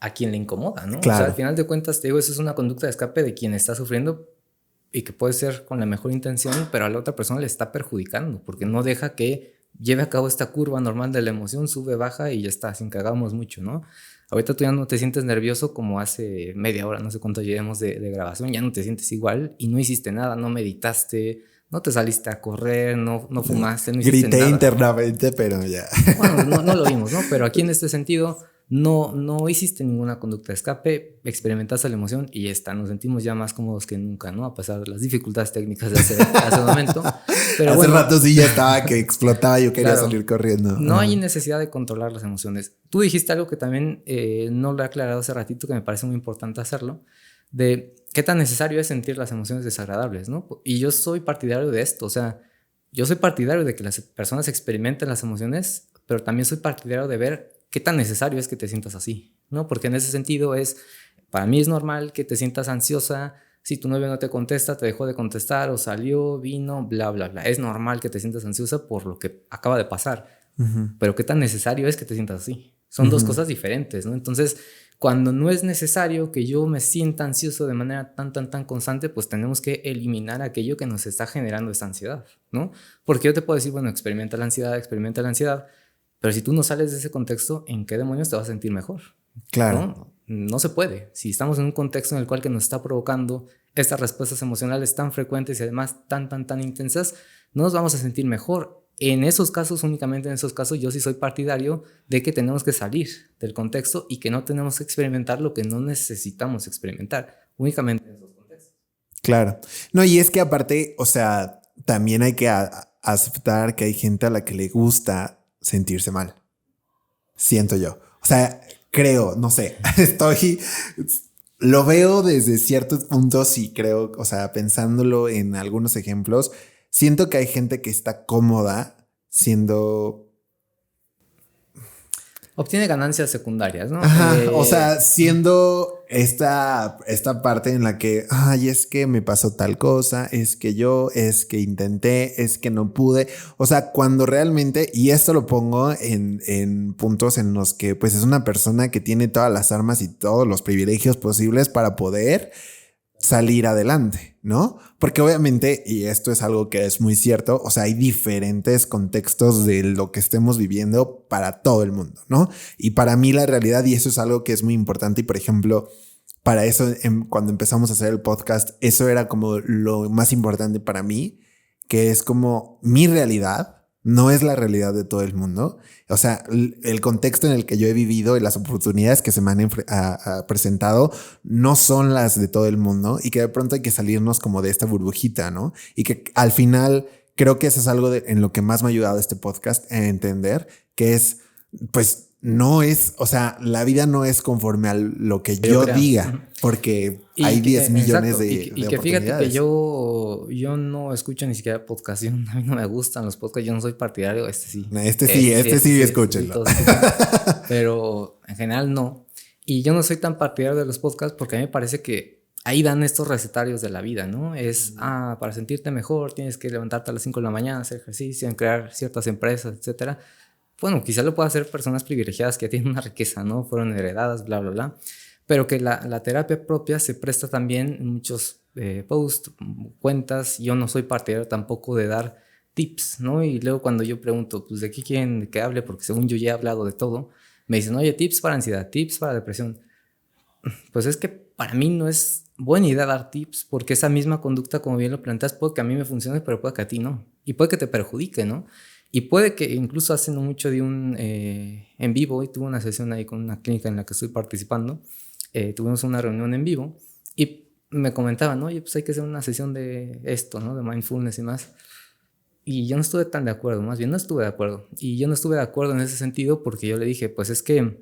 a quien le incomoda, ¿no? Claro. O sea, al final de cuentas, te digo, eso es una conducta de escape de quien está sufriendo y que puede ser con la mejor intención, pero a la otra persona le está perjudicando porque no deja que lleve a cabo esta curva normal de la emoción, sube, baja y ya está, sin que hagamos mucho, ¿no? Ahorita tú ya no te sientes nervioso como hace media hora, no sé cuánto llevemos de grabación, ya no te sientes igual y no hiciste nada, no meditaste, no te saliste a correr, no fumaste, no hiciste Grité nada. internamente, pero ya. Bueno, no lo vimos, ¿no? Pero aquí en este sentido no hiciste ninguna conducta de escape, experimentaste la emoción y ya está, nos sentimos ya más cómodos que nunca, ¿no? A pesar de las dificultades técnicas de hace un momento. Pero hace bueno, rato sí ya estaba que explotaba, yo quería claro, salir corriendo. No hay necesidad de controlar las emociones. Tú dijiste algo que también no lo he aclarado hace ratito, que me parece muy importante hacerlo, de qué tan necesario es sentir las emociones desagradables, ¿no? Y yo soy partidario de esto, o sea, yo soy partidario de que las personas experimenten las emociones, pero también soy partidario de ver qué tan necesario es que te sientas así, ¿no? Porque en ese sentido para mí es normal que te sientas ansiosa, si tu novio no te contesta, te dejó de contestar o salió, vino, bla, bla, bla. Es normal que te sientas ansiosa por lo que acaba de pasar, pero qué tan necesario es que te sientas así. Son dos cosas diferentes, ¿no? Entonces, cuando no es necesario que yo me sienta ansioso de manera tan constante, pues tenemos que eliminar aquello que nos está generando esa ansiedad, ¿no? Porque yo te puedo decir, bueno, experimenta la ansiedad, pero si tú no sales de ese contexto, ¿en qué demonios te vas a sentir mejor? Claro. No se puede. Si estamos en un contexto en el cual que nos está provocando estas respuestas emocionales tan frecuentes y además tan intensas, no nos vamos a sentir mejor. En esos casos, únicamente en esos casos, yo sí soy partidario de que tenemos que salir del contexto y que no tenemos que experimentar lo que no necesitamos experimentar, únicamente en esos contextos. Claro. No, y es que aparte, o sea, también hay que aceptar que hay gente a la que le gusta sentirse mal. Siento yo. O sea, creo, no sé, lo veo desde ciertos puntos y creo, o sea, pensándolo en algunos ejemplos, siento que hay gente que está cómoda siendo... Obtiene ganancias secundarias, ¿no? Ajá, o sea, siendo esta parte en la que, ay, es que me pasó tal cosa, es que intenté, es que no pude. O sea, cuando realmente, y esto lo pongo en puntos en los que pues es una persona que tiene todas las armas y todos los privilegios posibles para poder salir adelante, ¿no? Porque obviamente, y esto es algo que es muy cierto, o sea, hay diferentes contextos de lo que estemos viviendo para todo el mundo, ¿no? Y para mí la realidad, y eso es algo que es muy importante, y por ejemplo, para eso, cuando empezamos a hacer el podcast, eso era como lo más importante para mí, que es como mi realidad no es la realidad de todo el mundo. O sea, el contexto en el que yo he vivido y las oportunidades que se me han presentado no son las de todo el mundo y que de pronto hay que salirnos como de esta burbujita, ¿no? Y que al final creo que eso es algo en lo que más me ha ayudado este podcast a entender, que es, pues, no es, o sea, la vida no es conforme a lo que yo diga, porque hay 10 millones de y que fíjate que yo no escucho ni siquiera podcast, a mí no me gustan los podcasts, yo no soy partidario, Este sí, escúchenlo. Pero en general no. Y yo no soy tan partidario de los podcasts porque a mí me parece que ahí dan estos recetarios de la vida, ¿no? Es, para sentirte mejor tienes que levantarte a las 5 de la mañana, hacer ejercicio, crear ciertas empresas, etcétera. Bueno, quizás lo puedan hacer personas privilegiadas que tienen una riqueza, ¿no? Fueron heredadas, bla, bla, bla. Pero que la terapia propia se presta también en muchos posts, cuentas. Yo no soy partidario tampoco de dar tips, ¿no? Y luego cuando yo pregunto, pues, ¿de qué quieren que hable? Porque según yo ya he hablado de todo. Me dicen, oye, tips para ansiedad, tips para depresión. Pues es que para mí no es buena idea dar tips, porque esa misma conducta, como bien lo planteas, puede que a mí me funcione, pero puede que a ti no. Y puede que te perjudique, ¿no? Y puede que incluso hace no mucho de un en vivo, y tuve una sesión ahí con una clínica en la que estoy participando, tuvimos una reunión en vivo y me comentaban, oye, pues hay que hacer una sesión de esto, ¿no? De mindfulness y más. Y yo no estuve tan de acuerdo, más bien no estuve de acuerdo. Y yo no estuve de acuerdo en ese sentido porque yo le dije, pues es que a mí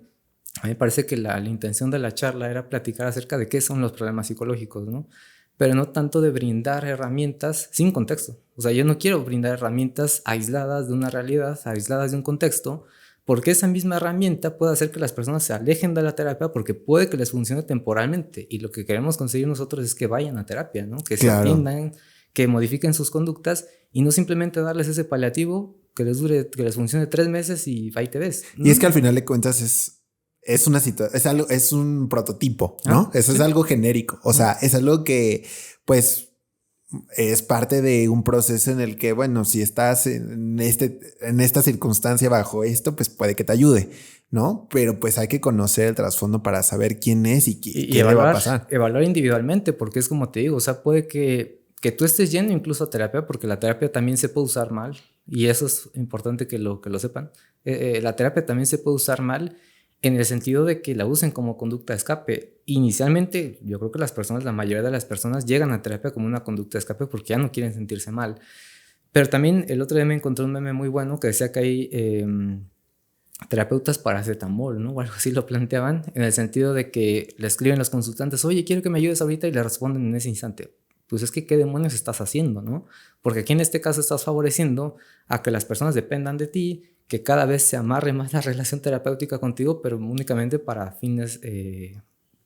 me parece que la intención de la charla era platicar acerca de qué son los problemas psicológicos, ¿no? Pero no tanto de brindar herramientas sin contexto. O sea, yo no quiero brindar herramientas aisladas de una realidad, aisladas de un contexto, porque esa misma herramienta puede hacer que las personas se alejen de la terapia porque puede que les funcione temporalmente. Y lo que queremos conseguir nosotros es que vayan a terapia, ¿no? Que se atiendan, que modifiquen sus conductas y no simplemente darles ese paliativo que les dure, que les funcione 3 meses y ahí te ves. Y es que al final de cuentas es una situación, es un prototipo, ¿no? Eso sí. Es algo genérico. O sea, es algo que, pues, es parte de un proceso en el que, bueno, si estás en esta circunstancia bajo esto, pues puede que te ayude, ¿no? Pero pues hay que conocer el trasfondo para saber quién es y qué le va a pasar. Evaluar individualmente, porque es como te digo, o sea, puede que tú estés yendo incluso a terapia, porque la terapia también se puede usar mal, y eso es importante que lo sepan. La terapia también se puede usar mal en el sentido de que la usen como conducta de escape. Inicialmente, yo creo que la mayoría de las personas llegan a terapia como una conducta de escape porque ya no quieren sentirse mal. Pero también el otro día me encontré un meme muy bueno que decía que hay terapeutas paracetamol, ¿no? O algo así lo planteaban, en el sentido de que le escriben los consultantes, oye, quiero que me ayudes ahorita, y le responden en ese instante. Pues es que ¿qué demonios estás haciendo, no? Porque aquí en este caso estás favoreciendo a que las personas dependan de ti, que cada vez se amarre más la relación terapéutica contigo, pero únicamente para fines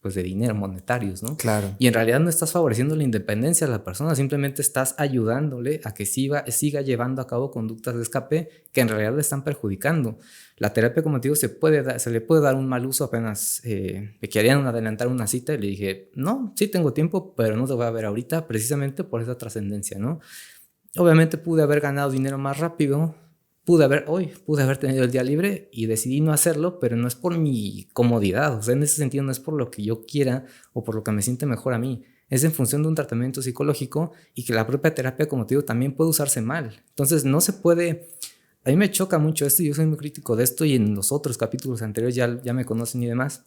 pues de dinero, monetarios, ¿no? Claro. Y en realidad no estás favoreciendo la independencia de la persona, simplemente estás ayudándole a que siga llevando a cabo conductas de escape que en realidad le están perjudicando. La terapia, como te digo, se le puede dar un mal uso. Apenas me querían adelantar una cita y le dije, no, sí tengo tiempo, pero no te voy a ver ahorita precisamente por esa trascendencia, ¿no? Obviamente pude haber ganado dinero más rápido, pude haber tenido el día libre y decidí no hacerlo, pero no es por mi comodidad, o sea, en ese sentido no es por lo que yo quiera o por lo que me siente mejor a mí, es en función de un tratamiento psicológico y que la propia terapia, como te digo, también puede usarse mal. Entonces no se puede, a mí me choca mucho esto y yo soy muy crítico de esto y en los otros capítulos anteriores ya me conocen y demás.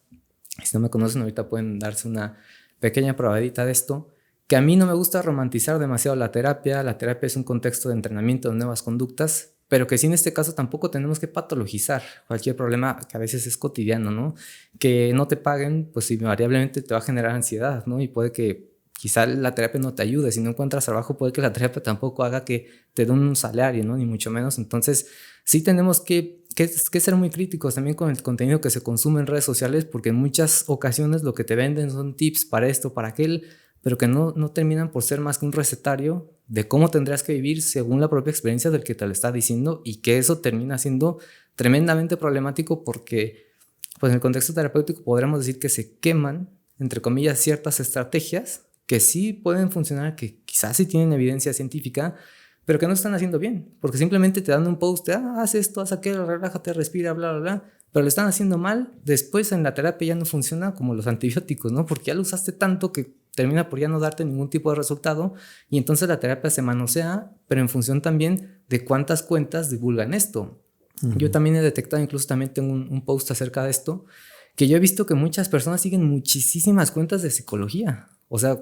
Si no me conocen ahorita pueden darse una pequeña probadita de esto, que a mí no me gusta romantizar demasiado la terapia es un contexto de entrenamiento de nuevas conductas, pero que sí en este caso tampoco tenemos que patologizar cualquier problema que a veces es cotidiano, ¿no? Que no te paguen, pues invariablemente te va a generar ansiedad, ¿no? Y puede que quizá la terapia no te ayude, si no encuentras trabajo puede que la terapia tampoco haga que te den un salario, ¿no? Ni mucho menos, entonces sí tenemos que ser muy críticos también con el contenido que se consume en redes sociales, porque en muchas ocasiones lo que te venden son tips para esto, para aquel, pero que no terminan por ser más que un recetario de cómo tendrías que vivir según la propia experiencia del que te lo está diciendo, y que eso termina siendo tremendamente problemático porque pues en el contexto terapéutico podríamos decir que se queman, entre comillas, ciertas estrategias que sí pueden funcionar, que quizás sí tienen evidencia científica, pero que no están haciendo bien, porque simplemente te dan un post de, haz esto, haz aquello, relájate, respira, bla, bla, bla, pero lo están haciendo mal. Después en la terapia ya no funciona, como los antibióticos, ¿no? Porque ya lo usaste tanto que termina por ya no darte ningún tipo de resultado, y entonces la terapia se manosea, pero en función también de cuántas cuentas divulgan esto. Yo también he detectado, incluso también tengo un post acerca de esto, que yo he visto que muchas personas siguen muchísimas cuentas de psicología. O sea,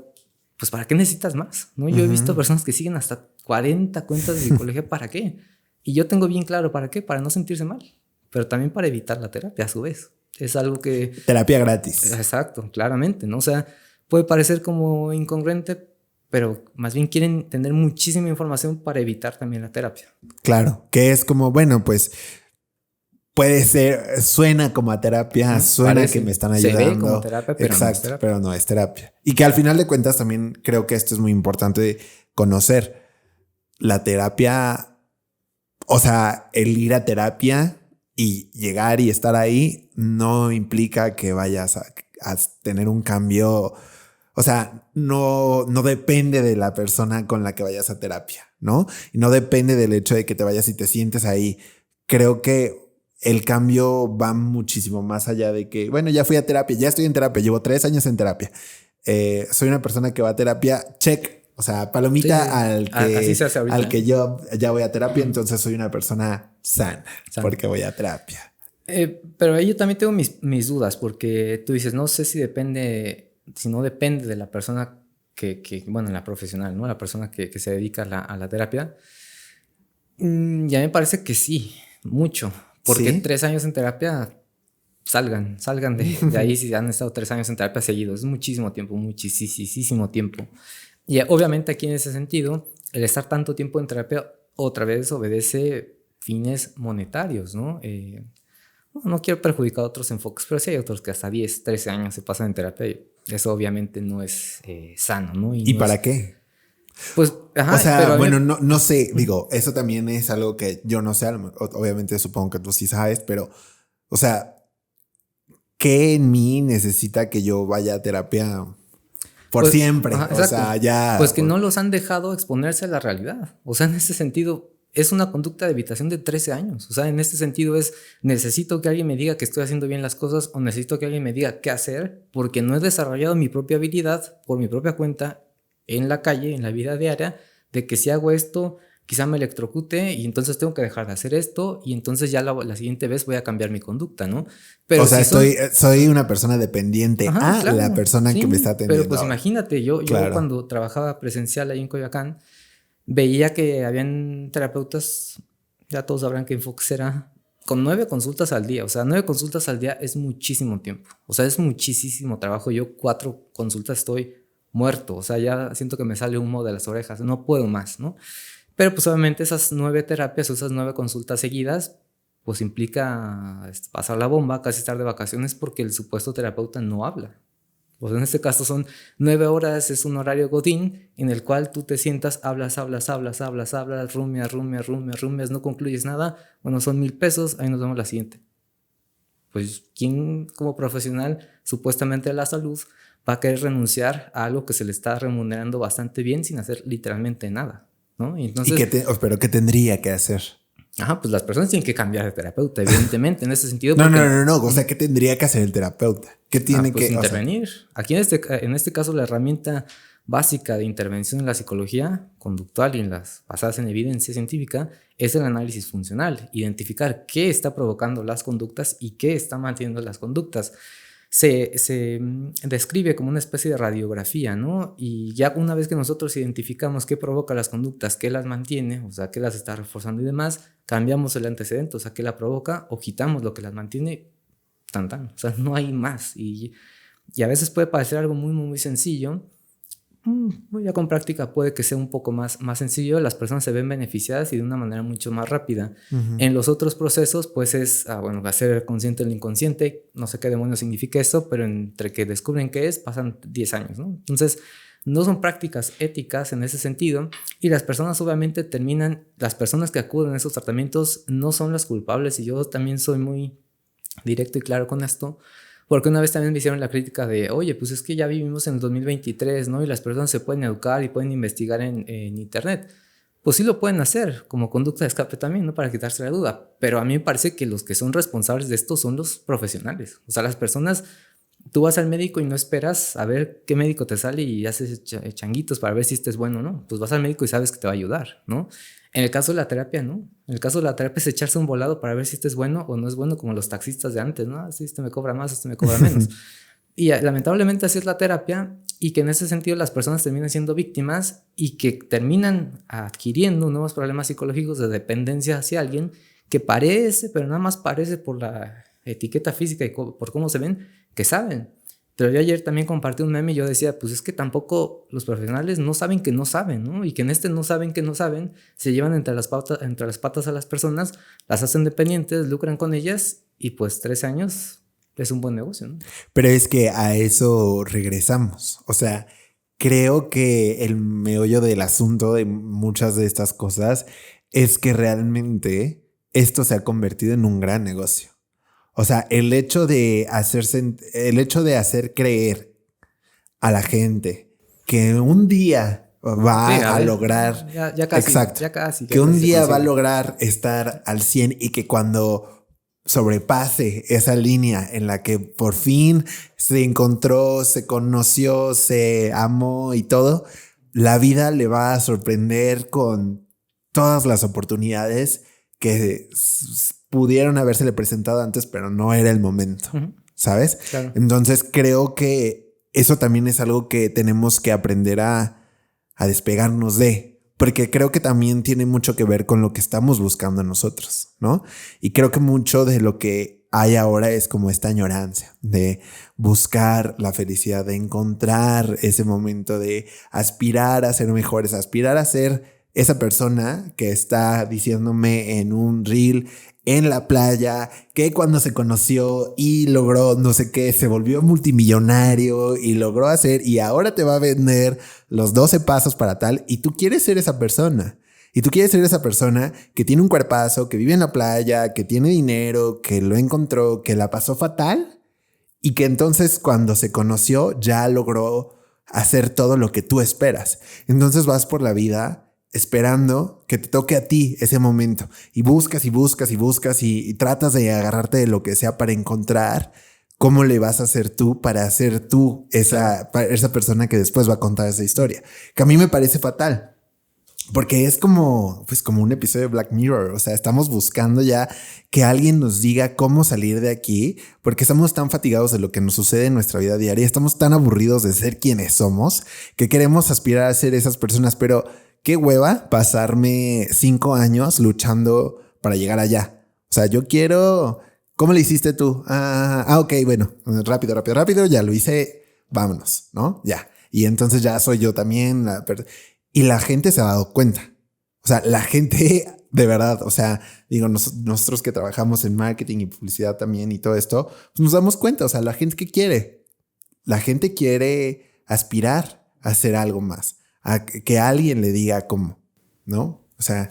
pues ¿para qué necesitas más? ¿No? Yo he visto personas que siguen hasta 40 cuentas de psicología. ¿Para qué? Y yo tengo bien claro para qué, para no sentirse mal, pero también para evitar la terapia a su vez. Es algo que... Terapia gratis. Exacto, claramente, ¿no? O sea, puede parecer como incongruente, pero más bien quieren tener muchísima información para evitar también la terapia. Claro, que es como, bueno, pues puede ser, suena como a terapia, suena Parece, que me están ayudando. se ve como terapia, pero exacto, no es terapia. pero no es terapia. Y que al final de cuentas también creo que esto es muy importante conocer. La terapia, o sea, el ir a terapia y llegar y estar ahí no implica que vayas a tener un cambio. O sea, no depende de la persona con la que vayas a terapia, ¿no? Y no depende del hecho de que te vayas y te sientes ahí. Creo que el cambio va muchísimo más allá de que, bueno, ya fui a terapia, ya estoy en terapia, llevo 3 años en terapia. Soy una persona que va a terapia, check. O sea, palomita Sí, así se hace ahorita, al que yo ya voy a terapia, entonces soy una persona sana. Porque voy a terapia. Pero ahí yo también tengo mis dudas, porque tú dices, no sé si no depende de la persona bueno, la profesional, ¿no? La persona que se dedica a la terapia. Ya me parece que sí, mucho. Porque ¿Sí? 3 años en terapia, salgan de ahí si han estado 3 años en terapia seguidos. Es muchísimo tiempo. Y obviamente aquí en ese sentido, el estar tanto tiempo en terapia otra vez obedece fines monetarios, ¿no? No quiero perjudicar otros enfoques, pero sí hay otros que hasta 10, 13 años se pasan en terapia y eso obviamente no es sano, ¿no? ¿Y no para es, qué? pues, ajá, O sea, pero bueno, no sé, digo, eso también es algo que yo no sé, obviamente supongo que tú sí sabes, pero, o sea, ¿qué en mí necesita que yo vaya a terapia por pues, siempre? ajá, O exacto. sea, ya... Pues que no los han dejado exponerse a la realidad. O sea, en ese sentido, es una conducta de evitación de 13 años. O sea, en este sentido necesito que alguien me diga que estoy haciendo bien las cosas, o necesito que alguien me diga qué hacer, porque no he desarrollado mi propia habilidad por mi propia cuenta en la calle, en la vida diaria, de que si hago esto, quizá me electrocute y entonces tengo que dejar de hacer esto y entonces ya la siguiente vez voy a cambiar mi conducta, ¿no? Pero o sea, si soy una persona dependiente Ajá, a la claro, persona que me está sí, pero atendiendo pues ahora. imagínate, yo Claro. cuando trabajaba presencial ahí en Coyoacán, veía que habían terapeutas, ya todos sabrán que Infox era con 9 consultas al día. O sea, 9 consultas al día es muchísimo tiempo. O sea, es muchísimo trabajo. Yo 4 consultas estoy muerto. O sea, ya siento que me sale humo de las orejas. No puedo más, ¿no? Pero pues obviamente esas 9 terapias o esas 9 consultas seguidas, pues implica pasar la bomba, casi estar de vacaciones porque el supuesto terapeuta no habla. Pues en este caso son 9 horas, es un horario godín en el cual tú te sientas, hablas, rumias, no concluyes nada. Bueno, son 1,000 pesos, ahí nos vemos la siguiente. Pues, ¿quién como profesional, supuestamente de la salud, va a querer renunciar a algo que se le está remunerando bastante bien sin hacer literalmente nada, ¿no? Y entonces, ¿Pero qué tendría que hacer? pues las personas tienen que cambiar de terapeuta, evidentemente, en ese sentido. No. O sea, ¿qué tendría que hacer el terapeuta? ¿Qué tiene pues que intervenir? O sea, aquí en este caso, la herramienta básica de intervención en la psicología conductual y en las basadas en evidencia científica es el análisis funcional, identificar qué está provocando las conductas y qué está manteniendo las conductas. Se describe como una especie de radiografía, ¿no? Y ya una vez que nosotros identificamos qué provoca las conductas, qué las mantiene, o sea, qué las está reforzando y demás, cambiamos el antecedente, o sea, qué la provoca, o quitamos lo que las mantiene, tan. O sea, no hay más. Y a veces puede parecer algo muy sencillo. Ya con práctica puede que sea un poco más sencillo, las personas se ven beneficiadas y de una manera mucho más rápida. En los otros procesos, pues es, hacer consciente el inconsciente, no sé qué demonios significa eso, pero entre que descubren qué es, pasan 10 años, ¿no? Entonces, no son prácticas éticas en ese sentido y las personas obviamente las personas que acuden a esos tratamientos no son las culpables, y yo también soy muy directo y claro con esto. Porque una vez también me hicieron la crítica de, oye, pues es que ya vivimos en el 2023, ¿no? Y las personas se pueden educar y pueden investigar en internet. Pues sí lo pueden hacer, como conducta de escape también, ¿no? Para quitarse la duda. Pero a mí me parece que los que son responsables de esto son los profesionales. O sea, las personas, tú vas al médico y no esperas a ver qué médico te sale y haces changuitos para ver si este es bueno o no. Pues vas al médico y sabes que te va a ayudar, ¿no? En el caso de la terapia, ¿no? En el caso de la terapia es echarse un volado para ver si este es bueno o no es bueno, como los taxistas de antes, ¿no? Si este me cobra más, este me cobra menos. Y lamentablemente así es la terapia, y que en ese sentido las personas terminan siendo víctimas y que terminan adquiriendo nuevos problemas psicológicos de dependencia hacia alguien que parece, pero nada más parece por la etiqueta física y por cómo se ven, que saben. Pero yo ayer también compartí un meme y yo decía, pues es que tampoco los profesionales no saben que no saben, ¿no? Y que en no saben que no saben, se llevan entre las patas a las personas, las hacen dependientes, lucran con ellas y pues 13 años es un buen negocio, ¿no? Pero es que a eso regresamos. O sea, creo que el meollo del asunto de muchas de estas cosas es que realmente esto se ha convertido en un gran negocio. O sea, el hecho de hacer creer a la gente que un día va a lograr, ya casi, exacto, ya casi, que un día va a lograr estar al 100 y que cuando sobrepase esa línea en la que por fin se encontró, se conoció, se amó y todo, la vida le va a sorprender con todas las oportunidades que pudieron habérsele presentado antes, pero no era el momento, ¿sabes? Claro. Entonces creo que eso también es algo que tenemos que aprender a despegarnos de, porque creo que también tiene mucho que ver con lo que estamos buscando nosotros, ¿no? Y creo que mucho de lo que hay ahora es como esta añorancia de buscar la felicidad, de encontrar ese momento, de aspirar a ser mejores, aspirar a ser esa persona que está diciéndome en un reel en la playa que cuando se conoció y logró no sé qué, se volvió multimillonario y logró hacer, y ahora te va a vender los 12 pasos para tal, y tú quieres ser esa persona. Y tú quieres ser esa persona que tiene un cuerpazo, que vive en la playa, que tiene dinero, que lo encontró, que la pasó fatal y que entonces cuando se conoció ya logró hacer todo lo que tú esperas. Entonces vas por la vida esperando que te toque a ti ese momento y buscas y tratas de agarrarte de lo que sea para encontrar cómo le vas a hacer tú para ser tú esa persona que después va a contar esa historia, que a mí me parece fatal. Porque es como un episodio de Black Mirror. O sea, estamos buscando ya que alguien nos diga cómo salir de aquí, porque estamos tan fatigados de lo que nos sucede en nuestra vida diaria. Estamos tan aburridos de ser quienes somos que queremos aspirar a ser esas personas. Pero qué hueva pasarme 5 años luchando para llegar allá. O sea, yo quiero... ¿Cómo le hiciste tú? Ok, bueno, rápido, ya lo hice, vámonos, ¿no? Ya. Y entonces ya soy yo también. Y la gente se ha dado cuenta. O sea, la gente de verdad, o sea, digo, nosotros que trabajamos en marketing y publicidad también y todo esto, pues nos damos cuenta. O sea, la gente que quiere la gente quiere aspirar a hacer algo más, a que alguien le diga cómo, ¿no? O sea,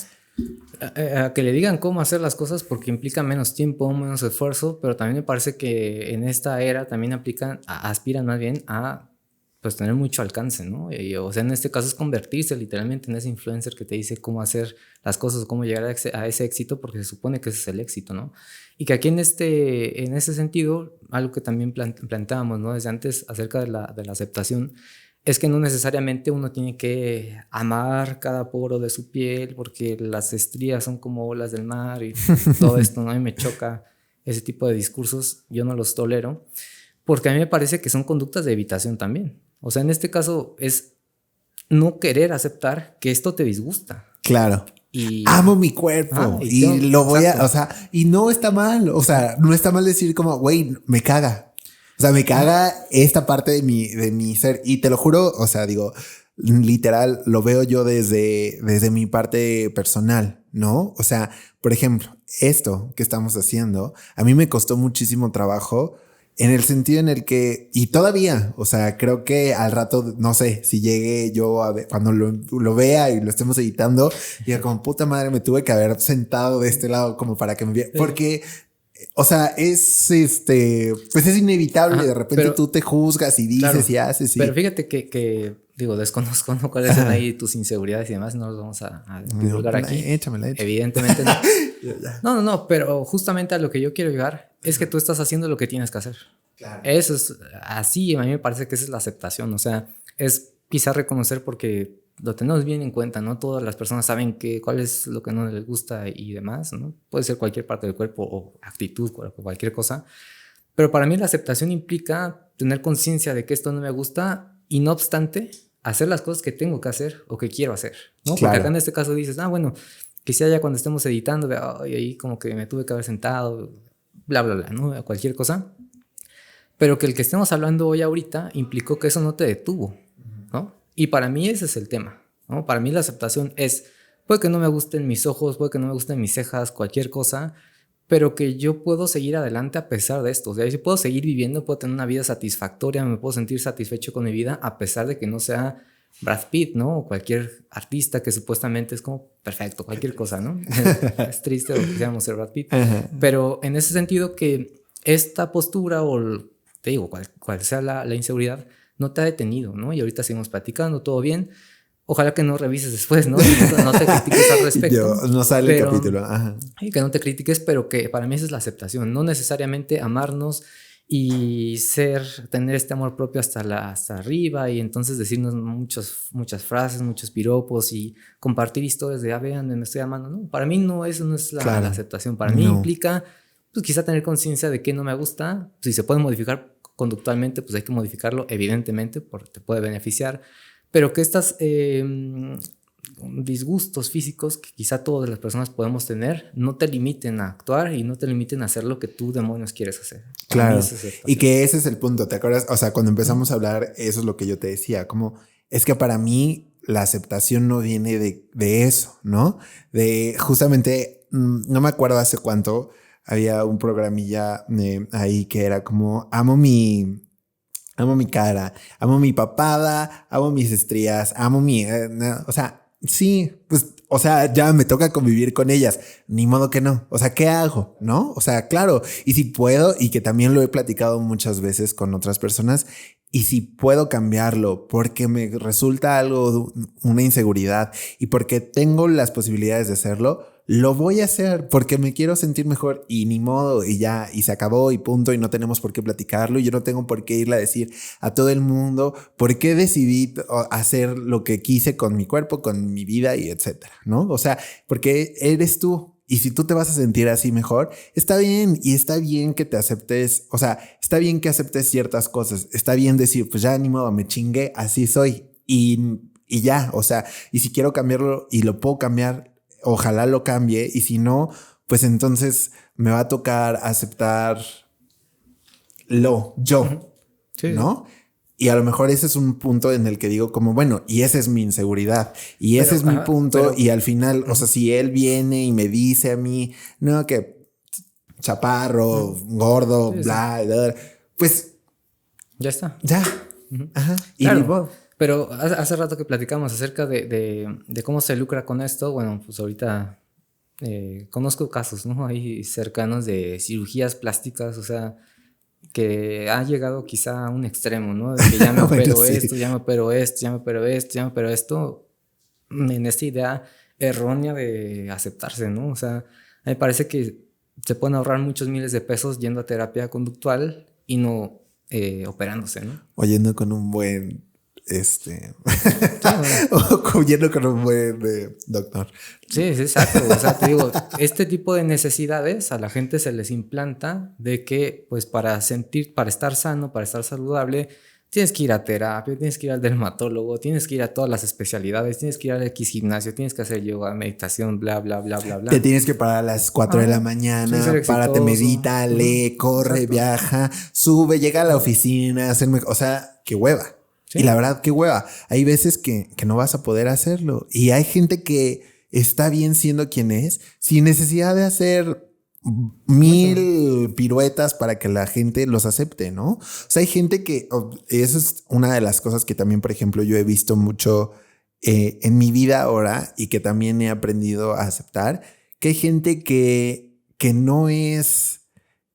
a que le digan cómo hacer las cosas porque implica menos tiempo, menos esfuerzo, pero también me parece que en esta era también aspiran más bien a pues tener mucho alcance, ¿no? O sea, en este caso es convertirse literalmente en ese influencer que te dice cómo hacer las cosas, cómo llegar a ese éxito, porque se supone que ese es el éxito, ¿no? Y que aquí en ese sentido, algo que también planteábamos, ¿no? Desde antes acerca de la aceptación, es que no necesariamente uno tiene que amar cada poro de su piel porque las estrías son como olas del mar y todo esto, ¿no? A mí me choca ese tipo de discursos, yo no los tolero, porque a mí me parece que son conductas de evitación también. O sea, en este caso es no querer aceptar que esto te disgusta. Claro. Amo mi cuerpo y lo voy a, o sea, y no está mal, o sea, no está mal decir como, güey, me caga. O sea, me caga esta parte de mi ser. Y te lo juro, o sea, digo, literal, lo veo yo desde mi parte personal, ¿no? O sea, por ejemplo, esto que estamos haciendo, a mí me costó muchísimo trabajo en el sentido en el que, y todavía, o sea, creo que al rato, no sé, si llegue yo a ver, cuando lo vea y lo estemos editando, y como puta madre, me tuve que haber sentado de este lado como para que me viera, porque... O sea, es pues es inevitable. Ajá, de repente tú te juzgas y dices, claro, y haces. Pero fíjate que digo, desconozco, ¿no? Cuáles son ahí tus inseguridades y demás. No los vamos a divulgar aquí. Échamela. Evidentemente no. No, pero justamente a lo que yo quiero llegar es que tú estás haciendo lo que tienes que hacer. Claro. Eso es así. A mí me parece que esa es la aceptación. O sea, es quizás reconocer porque lo tenemos bien en cuenta, ¿no? Todas las personas saben cuál es lo que no les gusta y demás, ¿no? Puede ser cualquier parte del cuerpo o actitud, cualquier cosa. Pero para mí la aceptación implica tener conciencia de que esto no me gusta y no obstante hacer las cosas que tengo que hacer o que quiero hacer, ¿no? Claro. Porque acá en este caso dices, bueno, quizá ya cuando estemos editando, ahí como que me tuve que haber sentado, bla, bla, bla, ¿no? Cualquier cosa. Pero que el que estemos hablando hoy ahorita implicó que eso no te detuvo, ¿no? Y para mí ese es el tema, ¿no? Para mí la aceptación es, puede que no me gusten mis ojos, puede que no me gusten mis cejas, cualquier cosa, pero que yo puedo seguir adelante a pesar de esto. O sea, si puedo seguir viviendo, puedo tener una vida satisfactoria, me puedo sentir satisfecho con mi vida a pesar de que no sea Brad Pitt, ¿no? O cualquier artista que supuestamente es como perfecto, cualquier cosa, ¿no? Es triste lo que quisiéramos ser Brad Pitt. Pero en ese sentido que esta postura o, te digo, cual sea la inseguridad, no te ha detenido, ¿no? Y ahorita seguimos platicando, todo bien. Ojalá que no revises después, ¿no? No te critiques al respecto. No sale el capítulo. Ajá. Y que no te critiques, pero que para mí esa es la aceptación. No necesariamente amarnos y tener este amor propio hasta arriba y entonces decirnos muchas frases, muchos piropos y compartir historias de, vean, me estoy amando. No, para mí eso no es la aceptación. Para mí implica, pues quizá tener conciencia de que no me gusta. Si se puede modificar conductualmente, pues hay que modificarlo, evidentemente, porque te puede beneficiar, pero que estos disgustos físicos que quizá todas las personas podemos tener, no te limiten a actuar y no te limiten a hacer lo que tú, demonios, quieres hacer. Claro, y que ese es el punto, ¿te acuerdas? O sea, cuando empezamos a hablar, eso es lo que yo te decía, como, es que para mí la aceptación no viene de eso, ¿no? De justamente, no me acuerdo hace cuánto, había un programilla ahí que era como, amo mi cara, amo mi papada, amo mis estrías, amo o sea, sí, pues, o sea, ya me toca convivir con ellas, ni modo que no, o sea, ¿qué hago? ¿No? O sea, claro, y si puedo, y que también lo he platicado muchas veces con otras personas, y si puedo cambiarlo porque me resulta algo, una inseguridad, y porque tengo las posibilidades de hacerlo, lo voy a hacer porque me quiero sentir mejor y ni modo y ya, y se acabó y punto, y no tenemos por qué platicarlo y yo no tengo por qué irle a decir a todo el mundo por qué decidí hacer lo que quise con mi cuerpo, con mi vida y etcétera, ¿no? O sea, porque eres tú y si tú te vas a sentir así mejor, está bien, y está bien que te aceptes, o sea, está bien que aceptes ciertas cosas, está bien decir, pues ya ni modo, me chingué, así soy y ya, o sea, y si quiero cambiarlo y lo puedo cambiar, ojalá lo cambie, y si no, pues entonces me va a tocar aceptarlo yo, sí, ¿no? Y a lo mejor ese es un punto en el que digo como, bueno, y esa es mi inseguridad y ese es mi punto, y al final, o sea, si él viene y me dice a mí, no, que chaparro, gordo, bla, bla, pues Ya está. Ya. Ujú. Ajá. Y Claro, vivo. pero hace rato que platicamos acerca de cómo se lucra con esto. Bueno, pues ahorita conozco casos, ¿no? Hay cercanos de cirugías plásticas, o sea, que ha llegado quizá a un extremo, ¿no? De que ya me Bueno, opero sí. esto, ya me opero esto, ya me opero esto, ya me opero esto, en esta idea errónea de aceptarse, ¿no? O sea, me parece que se pueden ahorrar muchos miles de pesos yendo a terapia conductual y no operándose, ¿no? Oyendo con un buen, este, Sí, no. o oyendo con un buen doctor. Sí, es exacto. O sea, te digo, este tipo de necesidades a la gente se les implanta de que, pues, para estar sano, para estar saludable, tienes que ir a terapia, tienes que ir al dermatólogo, tienes que ir a todas las especialidades, tienes que ir al X gimnasio, tienes que hacer yoga, meditación, bla, bla, bla, bla, Te bla. tienes que parar a las 4 de la Sí, ser mañana, párate, exitoso. medita, Ujú, lee, corre, exacto. viaja, sube, llega a la oficina, hacerme, o sea, qué hueva. Y la Sí. verdad, qué hueva. Hay veces que no vas a poder hacerlo. Y hay gente que está bien siendo quien es, sin necesidad de hacer Exacto. 1000 piruetas para que la gente los acepte, ¿no? O sea, hay gente que, esa es una de las cosas que también, por ejemplo, yo he visto mucho en mi vida ahora y que también he aprendido a aceptar, que hay gente que no es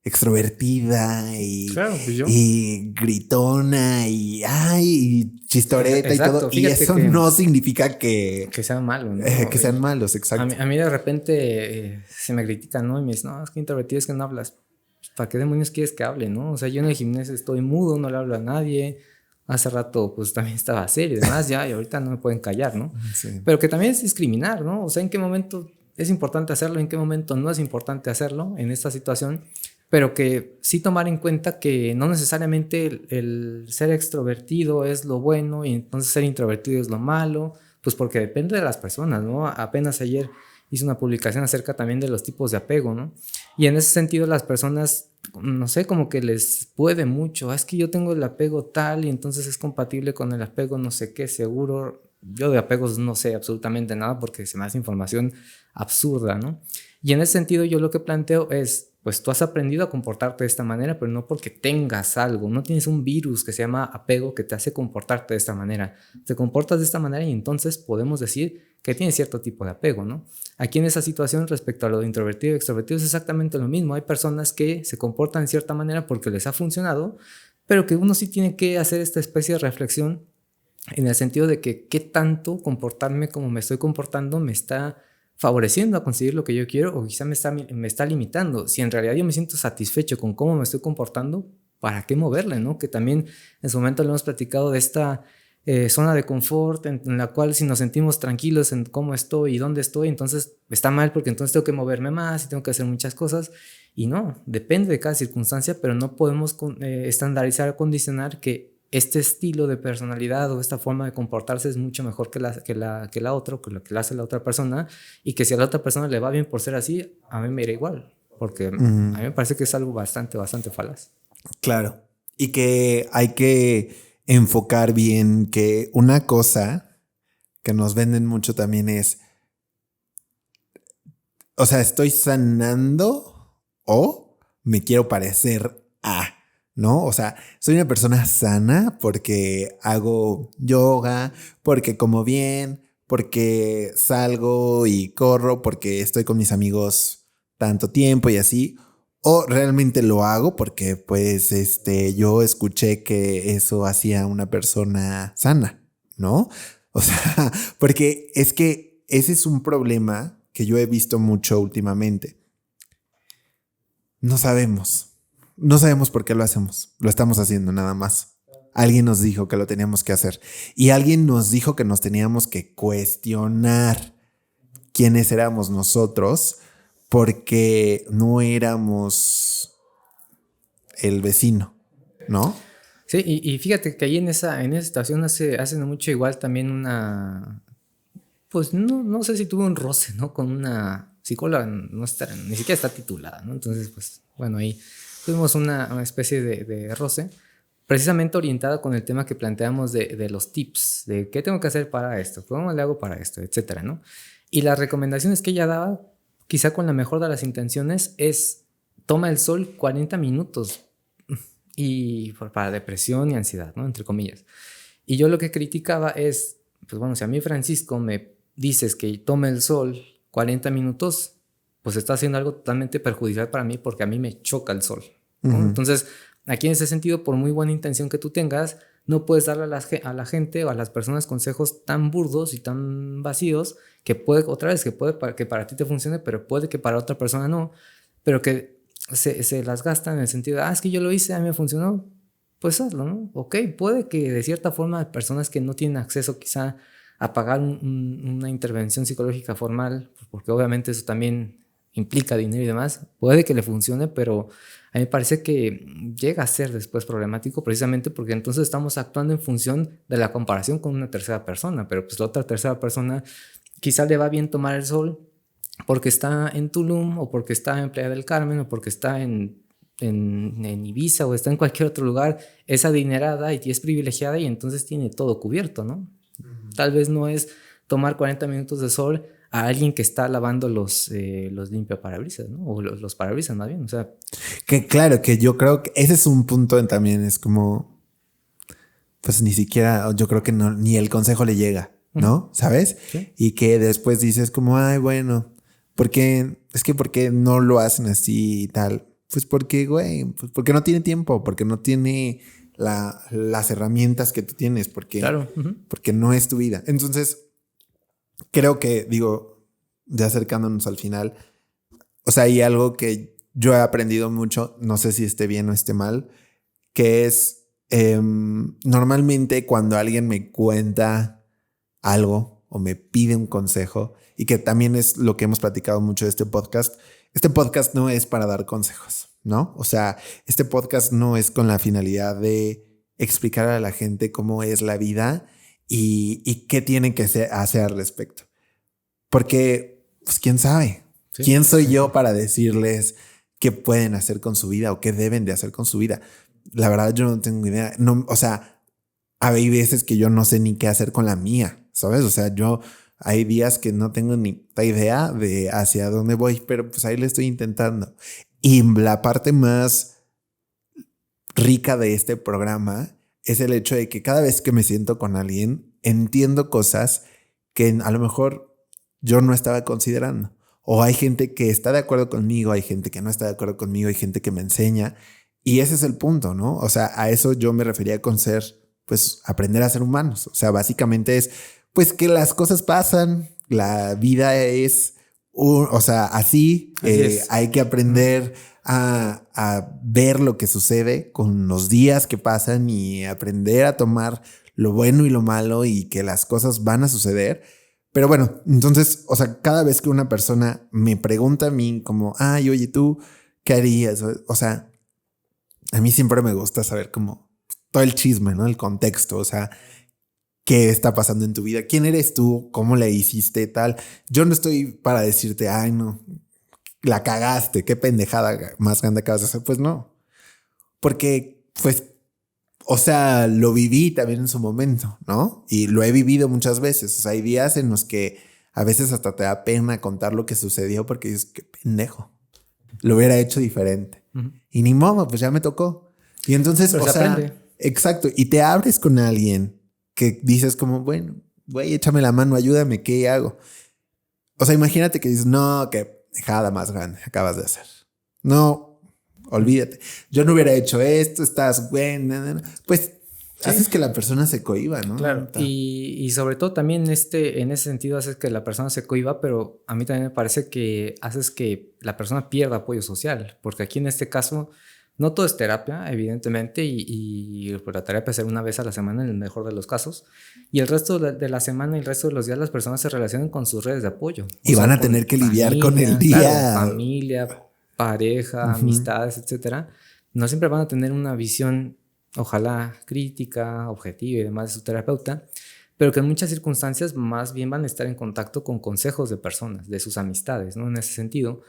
extrovertida Claro, pues yo. y gritona y, ay, y chistoreta y todo. Exacto. Y Fíjate eso no significa que, que sea malo, ¿no? que sean malos, A exacto. mí de repente se me critican, ¿no? Y me dicen, no, es que introvertido es que no hablas. ¿Para qué demonios quieres que hable, no? O sea, yo en el gimnasio estoy mudo, no le hablo a nadie. Hace rato, pues también estaba serio y demás, ya, y ahorita no me pueden callar, ¿no? Sí. Pero que también es discriminar, ¿no? O sea, ¿en qué momento es importante hacerlo? ¿En qué momento no es importante hacerlo en esta situación? Pero que sí tomar en cuenta que no necesariamente el ser extrovertido es lo bueno y entonces ser introvertido es lo malo, pues porque depende de las personas, ¿no? Apenas ayer hice una publicación acerca también de los tipos de apego, ¿no? Y en ese sentido las personas, no sé, como que les puede mucho, es que yo tengo el apego tal y entonces es compatible con el apego no sé qué, seguro. Yo de apegos no sé absolutamente nada porque se me hace información absurda, ¿no? Y en ese sentido yo lo que planteo es, pues tú has aprendido a comportarte de esta manera, pero no porque tengas algo, no tienes un virus que se llama apego que te hace comportarte de esta manera. Te comportas de esta manera y entonces podemos decir que tienes cierto tipo de apego, ¿no? Aquí en esa situación respecto a lo de introvertido y extrovertido es exactamente lo mismo. Hay personas que se comportan de cierta manera porque les ha funcionado, pero que uno sí tiene que hacer esta especie de reflexión en el sentido de que qué tanto comportarme como me estoy comportando me está favoreciendo a conseguir lo que yo quiero o quizá me está limitando. Si en realidad yo me siento satisfecho con cómo me estoy comportando, ¿para qué moverle, no? Que también en su momento lo hemos platicado de esta zona de confort en la cual si nos sentimos tranquilos en cómo estoy y dónde estoy, entonces está mal porque entonces tengo que moverme más y tengo que hacer muchas cosas. Y no, depende de cada circunstancia, pero no podemos estandarizar o condicionar que este estilo de personalidad o esta forma de comportarse es mucho mejor que la otra, o que lo que la hace la otra persona, y que si a la otra persona le va bien por ser así, a mí me irá igual, porque a mí me parece que es algo bastante, bastante falaz. Claro. Y que hay que enfocar bien que una cosa que nos venden mucho también es, o sea, estoy sanando o me quiero parecer a, ¿no? O sea, soy una persona sana porque hago yoga, porque como bien, porque salgo y corro, porque estoy con mis amigos tanto tiempo y así. O realmente lo hago porque pues yo escuché que eso hacía una persona sana, ¿no? O sea, porque es que ese es un problema que yo he visto mucho últimamente. No sabemos. No sabemos por qué lo hacemos. Lo estamos haciendo nada más. Alguien nos dijo que lo teníamos que hacer. Y alguien nos dijo que nos teníamos que cuestionar quiénes éramos nosotros porque no éramos el vecino, ¿no? Sí, y fíjate que ahí en esa situación hace no mucho igual también pues no sé si tuve un roce, ¿no? Con una psicóloga, no está, ni siquiera está titulada, ¿no? Entonces, pues, bueno, ahí tuvimos una especie de roce, precisamente orientada con el tema que planteamos de los tips, de qué tengo que hacer para esto, cómo le hago para esto, etcétera, ¿no? Y las recomendaciones que ella daba, quizá con la mejor de las intenciones, es toma el sol 40 minutos. y para depresión y ansiedad, ¿no? Entre comillas. Y yo lo que criticaba es, pues bueno, si a mí, Francisco, me dices que tome el sol 40 minutos, pues está haciendo algo totalmente perjudicial para mí porque a mí me choca el sol, ¿no? Entonces, aquí en ese sentido, por muy buena intención que tú tengas, no puedes darle a la gente o a las personas consejos tan burdos y tan vacíos que puede, otra vez, que puede que para ti te funcione, pero puede que para otra persona no, pero que se las gastan en el sentido de, es que yo lo hice, a mí me funcionó, pues hazlo, ¿no? Ok, puede que de cierta forma personas que no tienen acceso quizá a pagar una intervención psicológica formal, porque obviamente eso también implica dinero y demás, puede que le funcione, pero a mí me parece que llega a ser después problemático precisamente porque entonces estamos actuando en función de la comparación con una tercera persona, pero pues la otra tercera persona quizá le va bien tomar el sol porque está en Tulum o porque está en Playa del Carmen o porque está en Ibiza o está en cualquier otro lugar, es adinerada y es privilegiada y entonces tiene todo cubierto, ¿no? Tal vez no es tomar 40 minutos de sol a alguien que está lavando los limpiaparabrisas, ¿no? O los parabrisas más bien, o sea. Que claro, que yo creo que ese es un punto también, es como, pues ni siquiera, yo creo que no, ni el consejo le llega, ¿no? ¿Sabes? ¿Sí? Y que después dices como, ay, bueno, ¿por qué no lo hacen así y tal? Pues porque, güey, pues porque no tiene tiempo, porque no tiene las herramientas que tú tienes, porque, Claro. porque no es tu vida. Entonces, creo que, digo, ya acercándonos al final, o sea, hay algo que yo he aprendido mucho, no sé si esté bien o esté mal, que es normalmente cuando alguien me cuenta algo o me pide un consejo, y que también es lo que hemos platicado mucho de este podcast no es para dar consejos, ¿no? O sea, este podcast no es con la finalidad de explicar a la gente cómo es la vida y qué tienen que hacer al respecto. Porque, pues, ¿quién sabe? Sí. ¿Quién soy yo para decirles qué pueden hacer con su vida o qué deben de hacer con su vida? La verdad, yo no tengo idea. No, o sea, hay veces que yo no sé ni qué hacer con la mía, ¿sabes? O sea, hay días que no tengo ni idea de hacia dónde voy, pero pues ahí le estoy intentando. Y la parte más rica de este programa es el hecho de que cada vez que me siento con alguien, entiendo cosas que a lo mejor yo no estaba considerando. O hay gente que está de acuerdo conmigo, hay gente que no está de acuerdo conmigo, hay gente que me enseña. Y ese es el punto, ¿no? O sea, a eso yo me refería con ser, pues, aprender a ser humanos. O sea, básicamente es, pues, que las cosas pasan, la vida es, o sea, así hay que aprender a ver lo que sucede con los días que pasan y aprender a tomar lo bueno y lo malo y que las cosas van a suceder. Pero bueno, entonces, o sea, cada vez que una persona me pregunta a mí como, ay, oye, ¿tú qué harías? O sea, a mí siempre me gusta saber como todo el chisme, ¿no? El contexto, o sea, qué está pasando en tu vida, quién eres tú, cómo le hiciste, tal. Yo no estoy para decirte, ay, no, la cagaste, qué pendejada más grande acabas de hacer. Pues no, porque, pues, o sea, lo viví también en su momento, ¿no? Y lo he vivido muchas veces. O sea, hay días en los que a veces hasta te da pena contar lo que sucedió porque dices, qué pendejo, lo hubiera hecho diferente. Y ni modo, pues ya me tocó. Y entonces, Pero o sea, aprende. Exacto. Y te abres con alguien que dices como, bueno, güey, échame la mano, ayúdame, ¿qué hago? O sea, imagínate que dices, no, qué dejada más grande acabas de hacer. No, olvídate. Yo no hubiera hecho esto, estás bueno. Pues sí, haces que la persona se cohíba, ¿no? Claro. Y sobre todo también en ese sentido haces que la persona se cohíba, pero a mí también me parece que haces que la persona pierda apoyo social, porque aquí en este caso no todo es terapia, evidentemente, y pues la terapia es una vez a la semana en el mejor de los casos, y el resto de la semana y el resto de los días las personas se relacionan con sus redes de apoyo. Y van a tener que lidiar con el día. Claro, familia, pareja, amistades, etcétera. No siempre van a tener una visión, ojalá crítica, objetiva y demás de su terapeuta, pero que en muchas circunstancias más bien van a estar en contacto con consejos de personas, de sus amistades, ¿no? En ese sentido.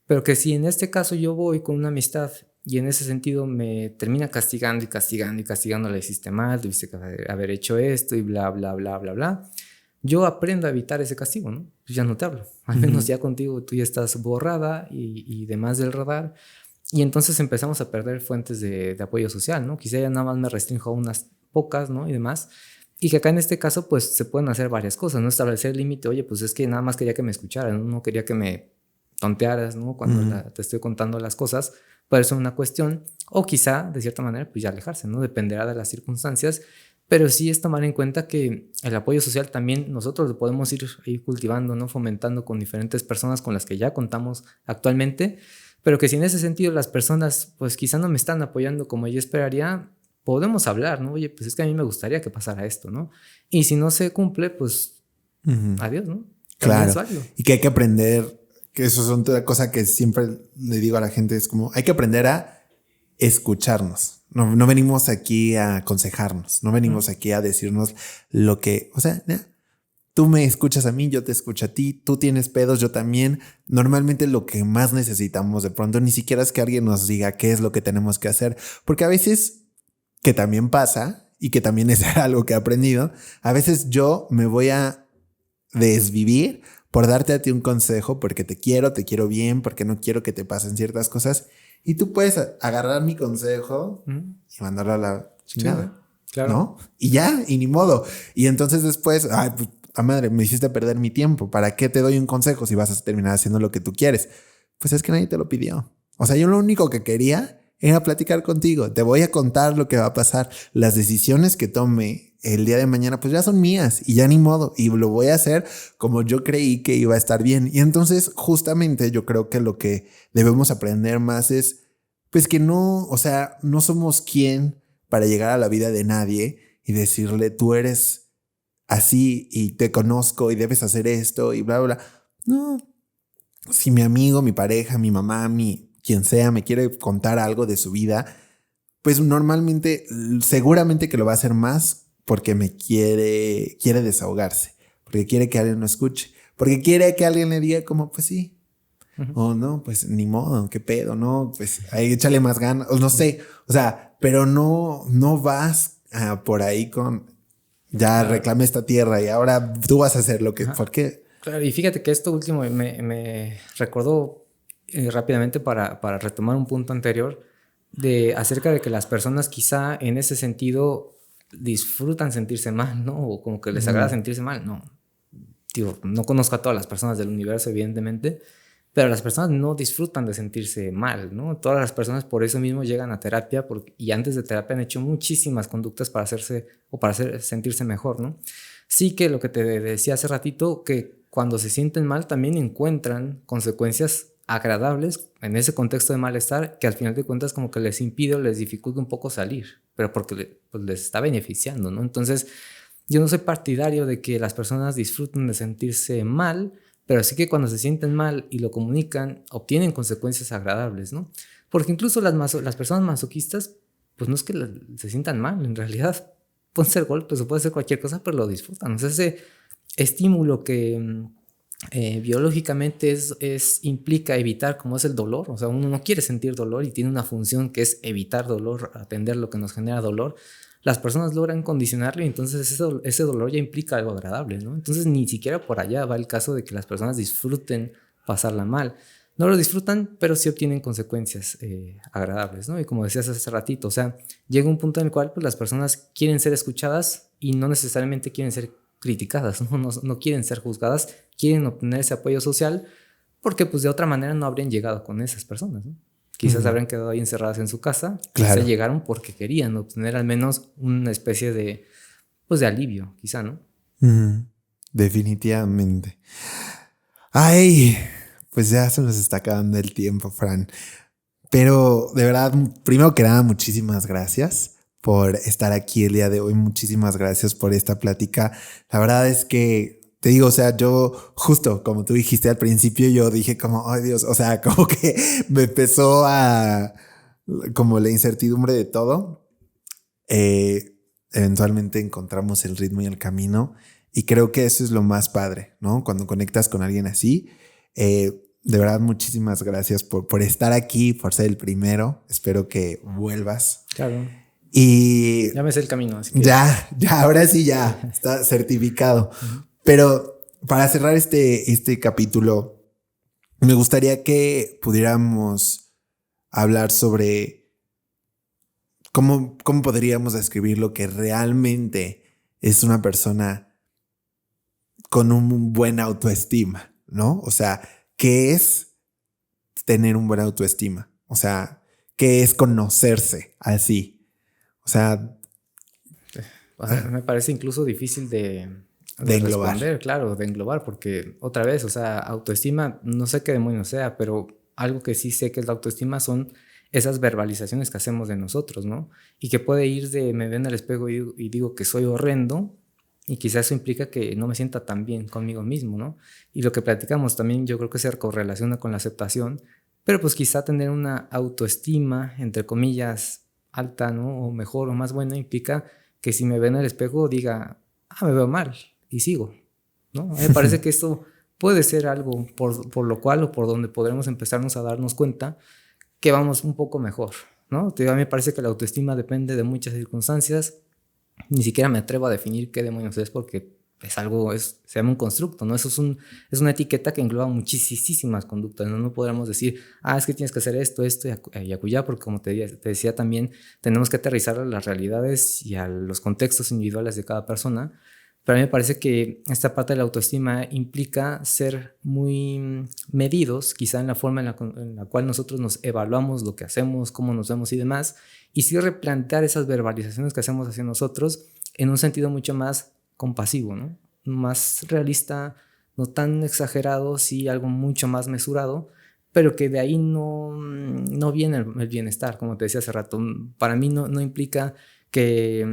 Pero que si en este caso yo voy con una amistad y en ese sentido me termina castigando y castigando y castigando, le hiciste mal, tuviste que haber hecho esto y bla, bla, bla, bla, bla, yo aprendo a evitar ese castigo, ¿no? Pues ya no te hablo. Al menos ya contigo tú ya estás borrada y demás del radar. Y entonces empezamos a perder fuentes de apoyo social, ¿no? Quizá ya nada más me restrinjo a unas pocas, ¿no? Y demás. Y que acá en este caso, pues se pueden hacer varias cosas, ¿no? Establecer el límite, oye, pues es que nada más quería que me escucharan, no quería que me tontearas, ¿no? Cuando te estoy contando las cosas, puede ser una cuestión, o quizá, de cierta manera, pues ya alejarse, ¿no? Dependerá de las circunstancias, pero sí es tomar en cuenta que el apoyo social también nosotros lo podemos ir cultivando, ¿no? Fomentando con diferentes personas con las que ya contamos actualmente, pero que si en ese sentido las personas, pues quizá no me están apoyando como yo esperaría, podemos hablar, ¿no? Oye, pues es que a mí me gustaría que pasara esto, ¿no? Y si no se cumple, pues adiós, ¿no? También es Claro. válido. Y que hay que aprender, que eso es otra cosa que siempre le digo a la gente, es como, hay que aprender a escucharnos. No venimos aquí a aconsejarnos, no venimos aquí a decirnos lo que, o sea, tú me escuchas a mí, yo te escucho a ti, tú tienes pedos, yo también. Normalmente lo que más necesitamos de pronto ni siquiera es que alguien nos diga qué es lo que tenemos que hacer, porque a veces, que también pasa y que también es algo que he aprendido, a veces yo me voy a desvivir por darte a ti un consejo porque te quiero bien, porque no quiero que te pasen ciertas cosas. Y tú puedes agarrar mi consejo y mandarlo a la chingada. Sí, claro. ¿No? Y ya, y ni modo. Y entonces después, ay, pues, a madre, me hiciste perder mi tiempo. ¿Para qué te doy un consejo si vas a terminar haciendo lo que tú quieres? Pues es que nadie te lo pidió. O sea, yo lo único que quería era platicar contigo. Te voy a contar lo que va a pasar. Las decisiones que tome el día de mañana, pues ya son mías y ya ni modo. Y lo voy a hacer como yo creí que iba a estar bien. Y entonces, justamente, yo creo que lo que debemos aprender más es, pues que no, o sea, no somos quien para llegar a la vida de nadie y decirle, tú eres así y te conozco y debes hacer esto y bla, bla, bla. No, si mi amigo, mi pareja, mi mamá, quien sea, me quiere contar algo de su vida, pues normalmente, seguramente que lo va a hacer más porque me quiere desahogarse, porque quiere que alguien lo escuche, porque quiere que alguien le diga como, pues sí, o no, pues ni modo, qué pedo, no, pues ahí échale más ganas, o no sé, o sea, pero no vas por ahí con, ya reclamé esta tierra y ahora tú vas a hacer lo que, ¿por qué? Claro, y fíjate que esto último me recordó rápidamente para retomar un punto anterior acerca de que las personas quizá en ese sentido disfrutan sentirse mal, ¿no? O como que les agrada sentirse mal, ¿no? Digo, no conozco a todas las personas del universo, evidentemente, pero las personas no disfrutan de sentirse mal, ¿no? Todas las personas por eso mismo llegan a terapia y antes de terapia han hecho muchísimas conductas para sentirse mejor, ¿no? Sí que lo que te decía hace ratito, que cuando se sienten mal también encuentran consecuencias agradables en ese contexto de malestar que al final de cuentas como que les impide o les dificulta un poco salir, pero porque pues, les está beneficiando, ¿no? Entonces, yo no soy partidario de que las personas disfruten de sentirse mal, pero sí que cuando se sienten mal y lo comunican, obtienen consecuencias agradables, ¿no? Porque incluso las personas masoquistas, pues no es que se sientan mal, en realidad pueden ser golpes o puede ser cualquier cosa, pero lo disfrutan. O sea, ese estímulo que biológicamente implica evitar como es el dolor, o sea, uno no quiere sentir dolor y tiene una función que es evitar dolor, atender lo que nos genera dolor. Las personas logran condicionarlo y entonces ese dolor ya implica algo agradable, ¿no? Entonces ni siquiera por allá va el caso de que las personas disfruten pasarla mal. No lo disfrutan, pero sí obtienen consecuencias agradables, ¿no? Y como decías hace ratito, o sea, llega un punto en el cual pues, las personas quieren ser escuchadas y no necesariamente quieren ser criticadas, no quieren ser juzgadas, quieren obtener ese apoyo social porque pues de otra manera no habrían llegado con esas personas, ¿no? Quizás habrían quedado ahí encerradas en su casa. Claro. Quizás llegaron porque querían obtener al menos una especie de, pues de alivio, quizá, ¿no? Definitivamente. Ay, pues ya se nos está acabando el tiempo, Fran. Pero de verdad, primero que nada, muchísimas gracias por estar aquí el día de hoy. Muchísimas gracias por esta plática. La verdad es que te digo, o sea, yo justo como tú dijiste al principio, yo dije como, ay Dios, o sea, como que me empezó a como la incertidumbre de todo. Eventualmente encontramos el ritmo y el camino y creo que eso es lo más padre, ¿no? Cuando conectas con alguien así. De verdad, muchísimas gracias por estar aquí, por ser el primero. Espero que vuelvas. Claro. Y ya me sé el camino. Así que... Ya, ahora sí ya está certificado. Pero para cerrar este capítulo, me gustaría que pudiéramos hablar sobre cómo podríamos describir lo que realmente es una persona con un buen autoestima, ¿no? O sea, ¿qué es tener un buen autoestima? O sea, ¿qué es conocerse así? O sea, me parece incluso difícil de englobar. Responder, claro, de englobar, porque otra vez, o sea, autoestima, no sé qué demonios sea, pero algo que sí sé que es la autoestima son esas verbalizaciones que hacemos de nosotros, ¿no? Y que puede ir de me veo en el espejo y digo que soy horrendo, y quizás eso implica que no me sienta tan bien conmigo mismo, ¿no? Y lo que platicamos también yo creo que se correlaciona con la aceptación, pero pues quizá tener una autoestima, entre comillas, alta, ¿no? O mejor o más buena implica que si me veo en el espejo diga, me veo mal y sigo, ¿no? A mí me parece que esto puede ser algo por lo cual o por donde podremos empezarnos a darnos cuenta que vamos un poco mejor, ¿no? A mí me parece que la autoestima depende de muchas circunstancias. Ni siquiera me atrevo a definir qué demonios es porque es algo, se llama un constructo, ¿no? Eso es una etiqueta que engloba muchísimas conductas, ¿no? No podríamos decir, es que tienes que hacer esto y acullá, porque como te decía también, tenemos que aterrizar a las realidades y a los contextos individuales de cada persona. Pero a mí me parece que esta parte de la autoestima implica ser muy medidos, quizá en la forma en la cual nosotros nos evaluamos lo que hacemos, cómo nos vemos y demás, y sí replantear esas verbalizaciones que hacemos hacia nosotros en un sentido mucho más compasivo, ¿no? Más realista, no tan exagerado, sí algo mucho más mesurado, pero que de ahí no viene el bienestar, como te decía hace rato. Para mí no implica que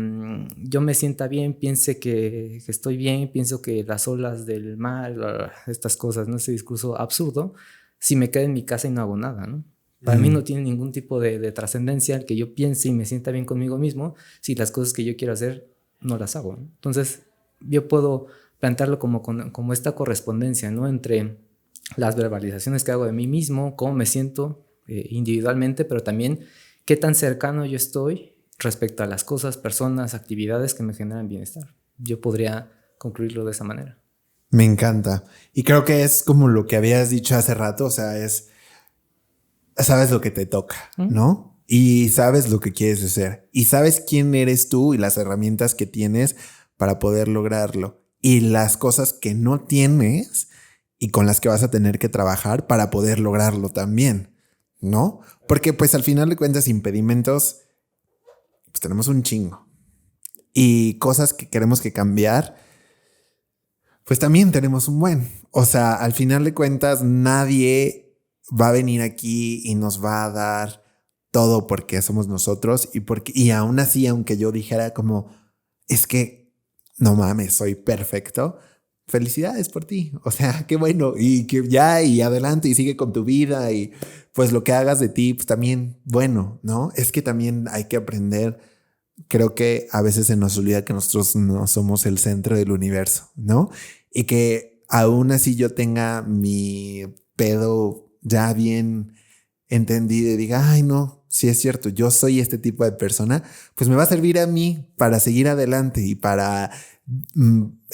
yo me sienta bien, piense que estoy bien, pienso que las olas del mar, estas cosas, ¿no? Ese discurso absurdo, si me quedo en mi casa y no hago nada, ¿no? Para mí no tiene ningún tipo de trascendencia el que yo piense y me sienta bien conmigo mismo si las cosas que yo quiero hacer no las hago, ¿no? Entonces yo puedo plantearlo como esta correspondencia, ¿no? Entre las verbalizaciones que hago de mí mismo, cómo me siento individualmente, pero también qué tan cercano yo estoy respecto a las cosas, personas, actividades que me generan bienestar. Yo podría concluirlo de esa manera. Me encanta. Y creo que es como lo que habías dicho hace rato, o sea, sabes lo que te toca, ¿no? Y sabes lo que quieres hacer. Y sabes quién eres tú y las herramientas que tienes para poder lograrlo. Y las cosas que no tienes y con las que vas a tener que trabajar para poder lograrlo también, ¿no? Porque pues al final de cuentas impedimentos pues tenemos un chingo. Y cosas que queremos que cambiar, pues también tenemos un buen. O sea, al final de cuentas, nadie va a venir aquí y nos va a dar todo porque somos nosotros y aún así, aunque yo dijera como, es que no mames, soy perfecto. Felicidades por ti. O sea, qué bueno. Y que ya, y adelante y sigue con tu vida y pues lo que hagas de ti, pues también bueno, ¿no? Es que también hay que aprender. Creo que a veces se nos olvida que nosotros no somos el centro del universo, ¿no? Y que aún así yo tenga mi pedo ya bien entendido y diga, ay no, sí es cierto, yo soy este tipo de persona, pues me va a servir a mí para seguir adelante y para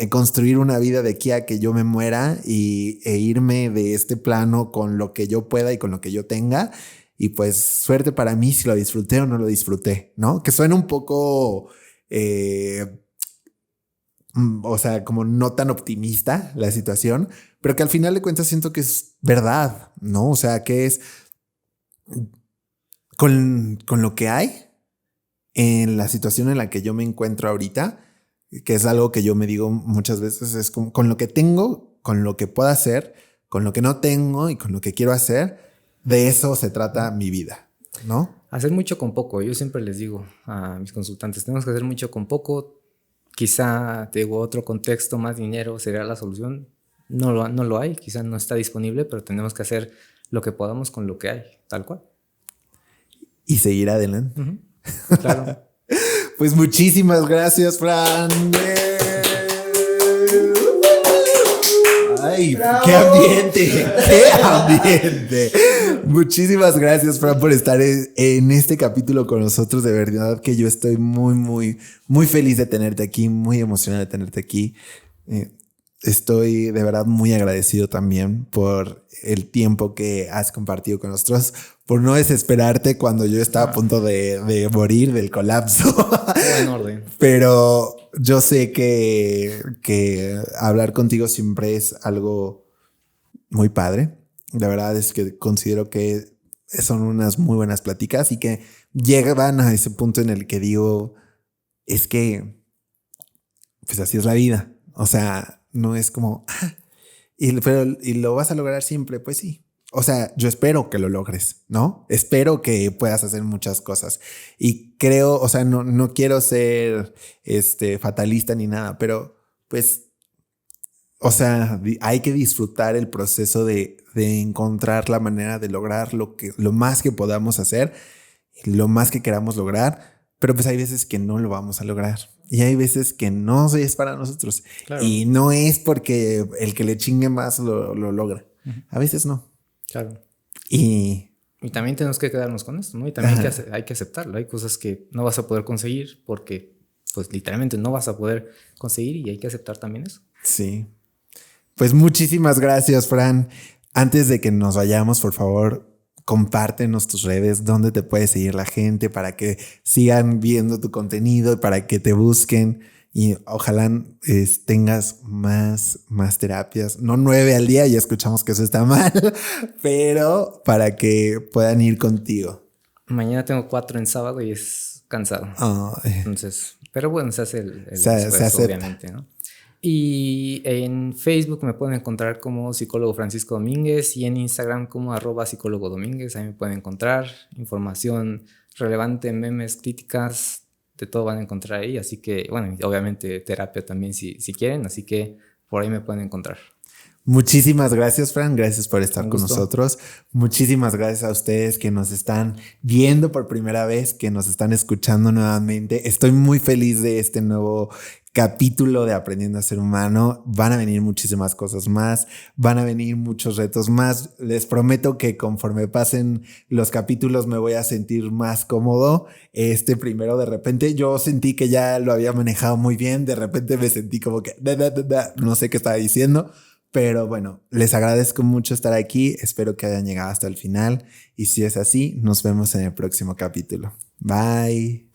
construir una vida de aquí a que yo me muera e irme de este plano con lo que yo pueda y con lo que yo tenga. Y pues suerte para mí si lo disfruté o no lo disfruté, ¿no? Que suena un poco, o sea, como no tan optimista la situación, pero que al final de cuentas siento que es verdad, ¿no? O sea, que es con lo que hay en la situación en la que yo me encuentro ahorita, que es algo que yo me digo muchas veces, es con lo que tengo, con lo que puedo hacer, con lo que no tengo y con lo que quiero hacer. De eso se trata mi vida, ¿no? Hacer mucho con poco. Yo siempre les digo a mis consultantes, tenemos que hacer mucho con poco. Quizá, te digo, otro contexto, más dinero sería la solución. No lo hay, quizá no está disponible, pero tenemos que hacer lo que podamos con lo que hay, tal cual. Y seguir adelante. Claro. Pues muchísimas gracias, Fran. ¡Ay, qué ambiente! ¡Qué ambiente! Muchísimas gracias, Fran, por estar en este capítulo con nosotros. De verdad que yo estoy muy, muy, muy feliz de tenerte aquí, muy emocionado de tenerte aquí. estoy de verdad muy agradecido también por el tiempo que has compartido con nosotros, por no desesperarte cuando yo estaba a punto de morir del colapso. Todo en orden. Pero yo sé que hablar contigo siempre es algo muy padre. La verdad es que considero que son unas muy buenas pláticas y que llegan a ese punto en el que digo, es que pues así es la vida. O sea, no es como, y lo vas a lograr siempre, pues sí. O sea, yo espero que lo logres, ¿no? Espero que puedas hacer muchas cosas. Y creo, o sea, no quiero ser fatalista ni nada, pero pues, o sea, hay que disfrutar el proceso de encontrar la manera de lograr lo más que podamos hacer, lo más que queramos lograr, pero pues hay veces que no lo vamos a lograr. Y hay veces que no es para nosotros. Claro. Y no es porque el que le chingue más lo logra. A veces no. Claro. Y también tenemos que quedarnos con esto, ¿no? Y también hay que aceptarlo. Hay cosas que no vas a poder conseguir porque, pues, literalmente no vas a poder conseguir y hay que aceptar también eso. Sí. Pues muchísimas gracias, Fran. Antes de que nos vayamos, por favor, compártenos tus redes, dónde te puede seguir la gente para que sigan viendo tu contenido, para que te busquen y ojalá tengas más terapias. No 9 al día, ya escuchamos que eso está mal, pero para que puedan ir contigo. Mañana tengo 4 en sábado y es cansado. Entonces, pero bueno, se hace el esfuerzo, obviamente, ¿no? Y en Facebook me pueden encontrar como psicólogo Francisco Domínguez y en Instagram como @psicólogo Domínguez. Ahí me pueden encontrar información relevante, memes, críticas, de todo van a encontrar ahí. Así que, bueno, obviamente terapia también si quieren. Así que por ahí me pueden encontrar. Muchísimas gracias, Fran. Gracias por estar con nosotros. Muchísimas gracias a ustedes que nos están viendo por primera vez, que nos están escuchando nuevamente. Estoy muy feliz de este nuevo capítulo de Aprendiendo a Ser Humano. Van a venir muchísimas cosas más, van a venir muchos retos más. Les prometo que conforme pasen los capítulos me voy a sentir más cómodo. Primero de repente yo sentí que ya lo había manejado muy bien, de repente me sentí como que no sé qué estaba diciendo. Pero bueno, les agradezco mucho estar aquí. Espero que hayan llegado hasta el final. Y si es así, nos vemos en el próximo capítulo. Bye.